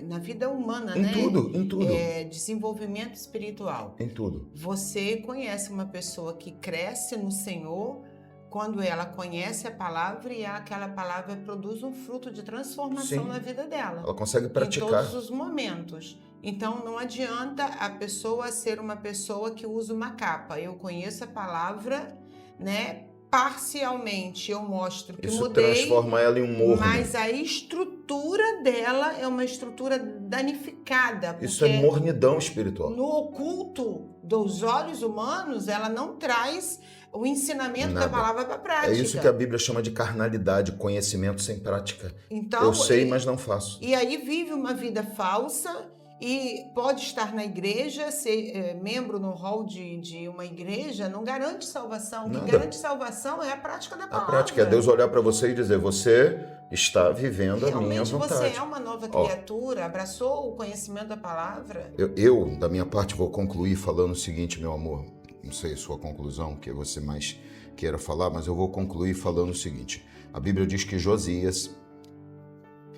na vida humana, Em né? tudo, em tudo. Desenvolvimento espiritual. Em tudo. Você conhece uma pessoa que cresce no Senhor quando ela conhece a palavra e aquela palavra produz um fruto de transformação Sim. na vida dela. Ela consegue Em praticar. todos os momentos. Então, não adianta a pessoa ser uma pessoa que usa uma capa. Eu conheço a palavra, né? Parcialmente eu mostro que Isso mudei, transforma ela em um morno. mas a estrutura dela é uma estrutura danificada. Isso é porque mornidão espiritual. no oculto dos olhos humanos, ela não traz o ensinamento Nada. da palavra para a prática. É isso que a Bíblia chama de carnalidade, conhecimento sem prática. Então, Eu sei, mas não faço. E aí vive uma vida falsa e pode estar na igreja, ser membro no hall de uma igreja, não garante salvação. O Nada. que garante salvação é a prática da A palavra. prática é Deus olhar para você e dizer, você está vivendo a minha Realmente vontade. você é uma nova criatura, abraçou o conhecimento da palavra. Eu, da minha parte, vou concluir falando o seguinte, meu amor. Não sei a sua conclusão, que você mais queira falar, mas eu vou concluir falando o seguinte. A Bíblia diz que Josias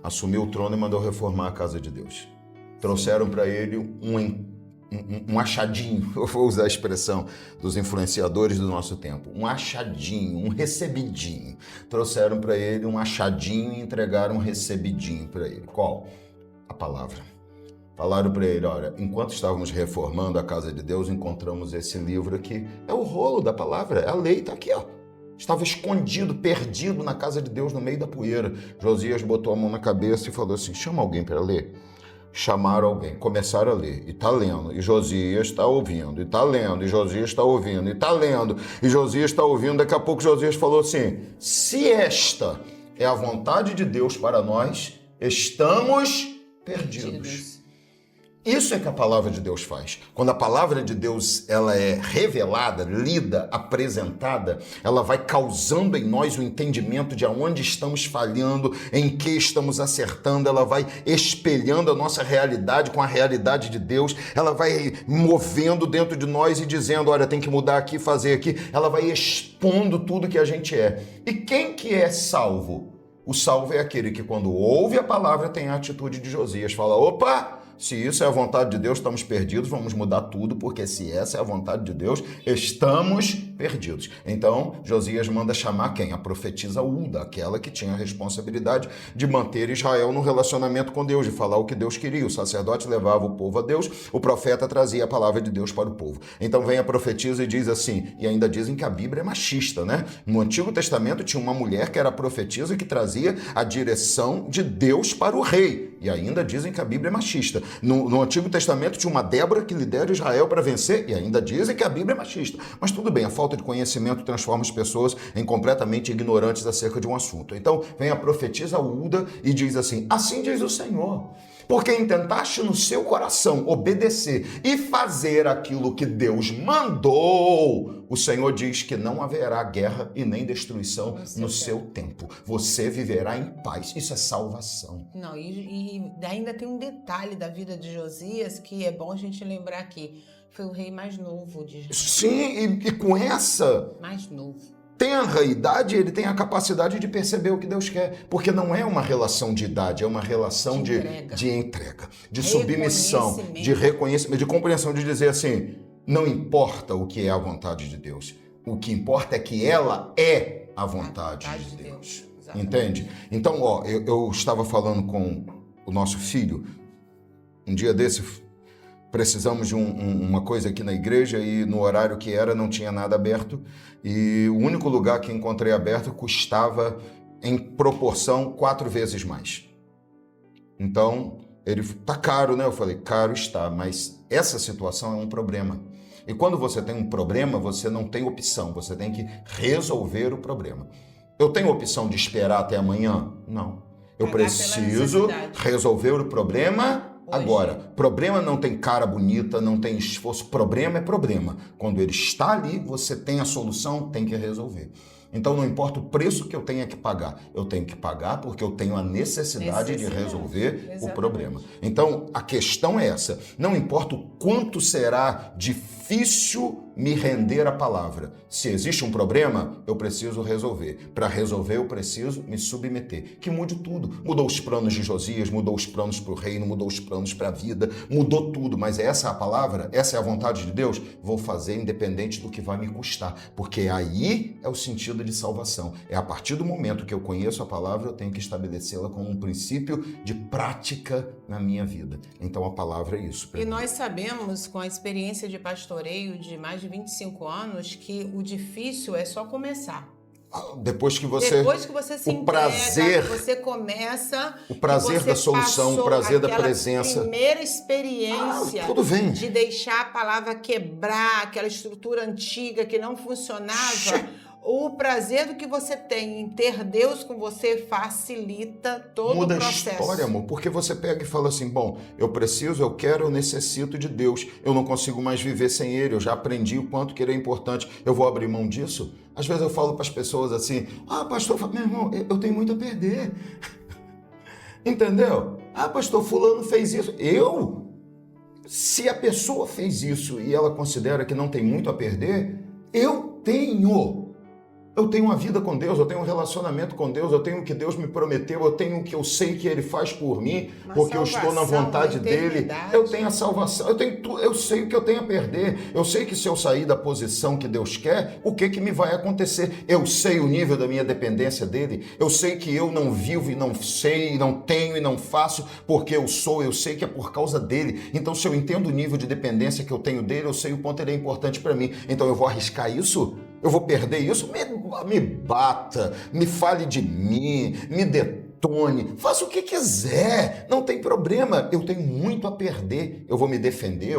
assumiu o trono e mandou reformar a casa de Deus. Trouxeram para ele um achadinho, eu vou usar a expressão dos influenciadores do nosso tempo, um achadinho, um recebidinho. Trouxeram para ele um achadinho e entregaram um recebidinho para ele. Qual? A palavra. Falaram para ele, olha, enquanto estávamos reformando a casa de Deus, encontramos esse livro aqui. É o rolo da palavra, a lei está aqui, ó. Estava escondido, perdido na casa de Deus, no meio da poeira. Josias botou a mão na cabeça e falou assim, chama alguém para ler. Chamaram alguém, começaram a ler, e está lendo, e Josias está ouvindo, e está lendo, e Josias está ouvindo, e está lendo, e Josias está ouvindo. Daqui a pouco Josias falou assim, se esta é a vontade de Deus para nós, estamos perdidos. Isso é que a palavra de Deus faz. Quando a palavra de Deus ela é revelada, lida, apresentada, ela vai causando em nós o entendimento de aonde estamos falhando, em que estamos acertando, ela vai espelhando a nossa realidade com a realidade de Deus, ela vai movendo dentro de nós e dizendo, olha, tem que mudar aqui, fazer aqui, ela vai expondo tudo que a gente é. E quem que é salvo? O salvo é aquele que quando ouve a palavra tem a atitude de Josias, fala, opa! Se isso é a vontade de Deus, estamos perdidos, vamos mudar tudo, porque se essa é a vontade de Deus, estamos perdidos. Então, Josias manda chamar quem? A profetisa Hulda, aquela que tinha a responsabilidade de manter Israel no relacionamento com Deus, de falar o que Deus queria. O sacerdote levava o povo a Deus, o profeta trazia a palavra de Deus para o povo. Então vem a profetisa e diz assim, e ainda dizem que a Bíblia é machista, né? No Antigo Testamento tinha uma mulher que era profetisa que trazia a direção de Deus para o rei. E ainda dizem que a Bíblia é machista. No Antigo Testamento tinha uma Débora que lidera Israel para vencer e ainda dizem que a Bíblia é machista. Mas tudo bem, a falta de conhecimento transforma as pessoas em completamente ignorantes acerca de um assunto. Então vem a profetisa Hulda e diz assim, assim diz o Senhor, porque intentaste no seu coração obedecer e fazer aquilo que Deus mandou, o Senhor diz que não haverá guerra e nem destruição no seu tempo. Você viverá em paz. Isso é salvação. Não, e ainda tem um detalhe da vida de Josias que é bom a gente lembrar aqui. Foi o rei mais novo de Israel. Sim, e com essa Mais novo. tenra idade, ele tem a capacidade de perceber o que Deus quer. Porque não é uma relação de idade, é uma relação de entrega, de submissão, de reconhecimento, de compreensão, de dizer assim, não importa o que é a vontade de Deus. O que importa é que ela é a vontade de Deus. Entende? Então, eu estava falando com o nosso filho, um dia desse, precisamos de uma coisa aqui na igreja e no horário que era não tinha nada aberto e o único lugar que encontrei aberto custava em proporção 4 vezes mais. Então, ele, tá caro, né? Eu falei, caro está, mas essa situação é um problema. E quando você tem um problema, você não tem opção, você tem que resolver o problema. Eu tenho opção de esperar até amanhã? Não. Eu preciso resolver o problema agora. Problema não tem cara bonita, não tem esforço. Problema é problema. Quando ele está ali, você tem a solução, tem que resolver. Então não importa o preço que eu tenha que pagar, eu tenho que pagar porque eu tenho a necessidade de resolver o problema. Então a questão é essa, não importa o quanto será difícil me render a palavra. Se existe um problema, eu preciso resolver. Para resolver, eu preciso me submeter. Que mude tudo. Mudou os planos de Josias, mudou os planos para o reino, mudou os planos para a vida, mudou tudo. Mas essa é a palavra, essa é a vontade de Deus. Vou fazer independente do que vai me custar. Porque aí é o sentido de salvação. É a partir do momento que eu conheço a palavra, eu tenho que estabelecê-la como um princípio de prática na minha vida. Então a palavra é isso. E nós sabemos, com a experiência de pastoreio de mais de 25 anos, que o difícil é só começar. Depois que você se o prazer, você começa, o prazer da solução, o prazer da presença, primeira experiência tudo vem. De deixar a palavra quebrar aquela estrutura antiga que não funcionava. O prazer do que você tem em ter Deus com você facilita todo o processo. Muda a história, amor, porque você pega e fala assim, bom, eu preciso, eu quero, eu necessito de Deus, eu não consigo mais viver sem Ele, eu já aprendi o quanto que Ele é importante, eu vou abrir mão disso? Às vezes eu falo para as pessoas assim, pastor, meu irmão, eu tenho muito a perder. Entendeu? Pastor, fulano fez isso. Se a pessoa fez isso e ela considera que não tem muito a perder, eu tenho uma vida com Deus, eu tenho um relacionamento com Deus, eu tenho o que Deus me prometeu, eu tenho o que eu sei que Ele faz por mim, porque eu estou na vontade dEle, eu tenho a salvação, eu sei o que eu tenho a perder, eu sei que se eu sair da posição que Deus quer, o que me vai acontecer? Eu sei o nível da minha dependência dEle, eu sei que eu não vivo e não sei, e não tenho e não faço porque eu sei que é por causa dEle. Então se eu entendo o nível de dependência que eu tenho dEle, eu sei o quanto Ele é importante para mim. Então eu vou arriscar isso? Eu vou perder isso? Me bata, me fale de mim, me detone, faça o que quiser, não tem problema. Eu tenho muito a perder, eu vou me defender,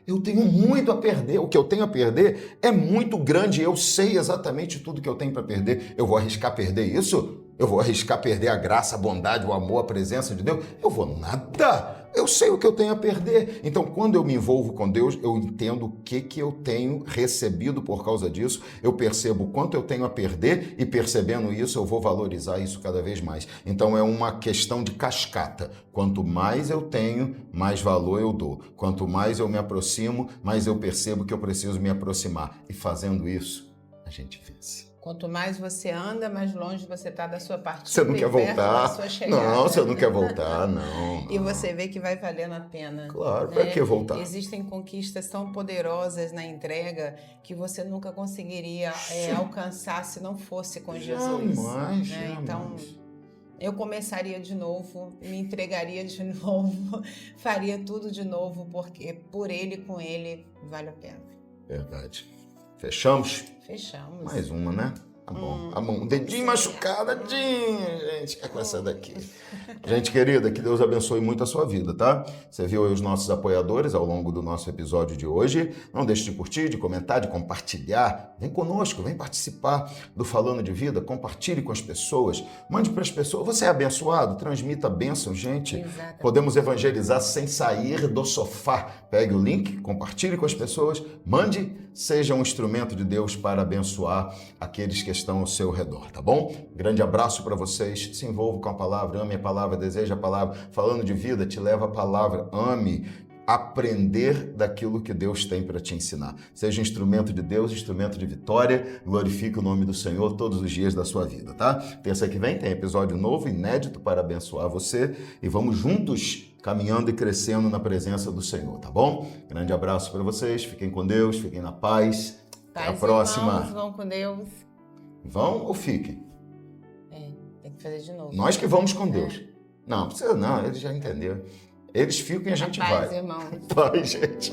eu tenho muito a perder. O que eu tenho a perder é muito grande, eu sei exatamente tudo que eu tenho para perder. Eu vou arriscar perder isso? Eu vou arriscar perder a graça, a bondade, o amor, a presença de Deus? Eu vou nada. Eu sei o que eu tenho a perder. Então, quando eu me envolvo com Deus, eu entendo o que eu tenho recebido por causa disso. Eu percebo o quanto eu tenho a perder e, percebendo isso, eu vou valorizar isso cada vez mais. Então, é uma questão de cascata. Quanto mais eu tenho, mais valor eu dou. Quanto mais eu me aproximo, mais eu percebo que eu preciso me aproximar. E fazendo isso, a gente vence. Quanto mais você anda, mais longe você está da sua partida. Você não quer voltar. Não, você não quer voltar, não. E você vê que vai valendo a pena. Claro, para que voltar? Existem conquistas tão poderosas na entrega que você nunca conseguiria alcançar se não fosse com Jesus. Jamais. Então, eu começaria de novo, me entregaria de novo, faria tudo de novo, porque por Ele, com Ele, vale a pena. Verdade. Fechamos? Fechamos. Mais uma, né? Tá bom. A mão, um dedinho machucadinho, gente. É com essa daqui. Gente querida, que Deus abençoe muito a sua vida, tá? Você viu aí os nossos apoiadores ao longo do nosso episódio de hoje. Não deixe de curtir, de comentar, de compartilhar. Vem conosco, vem participar do Falando de Vida. Compartilhe com as pessoas. Mande para as pessoas. Você é abençoado? Transmita a bênção, gente. Exatamente. Podemos evangelizar sem sair do sofá. Pegue o link, compartilhe com as pessoas. Mande, seja um instrumento de Deus para abençoar aqueles que estão ao seu redor, tá bom? Grande abraço para vocês. Se envolva com a palavra, ame a palavra, deseje a palavra. Falando de vida, te leva a palavra. Ame aprender daquilo que Deus tem para te ensinar. Seja instrumento de Deus, instrumento de vitória. Glorifique o nome do Senhor todos os dias da sua vida, tá? Terça que vem tem episódio novo, inédito, para abençoar você. E vamos juntos caminhando e crescendo na presença do Senhor, tá bom? Grande abraço para vocês. Fiquem com Deus, fiquem na paz. Tá, a próxima. Irmãos, vão com Deus. Vão ou fiquem? Tem que fazer de novo. Nós que vamos com Deus. Não precisa não, eles já entenderam. Eles ficam e a gente Paz, vai. irmão. Vai, gente.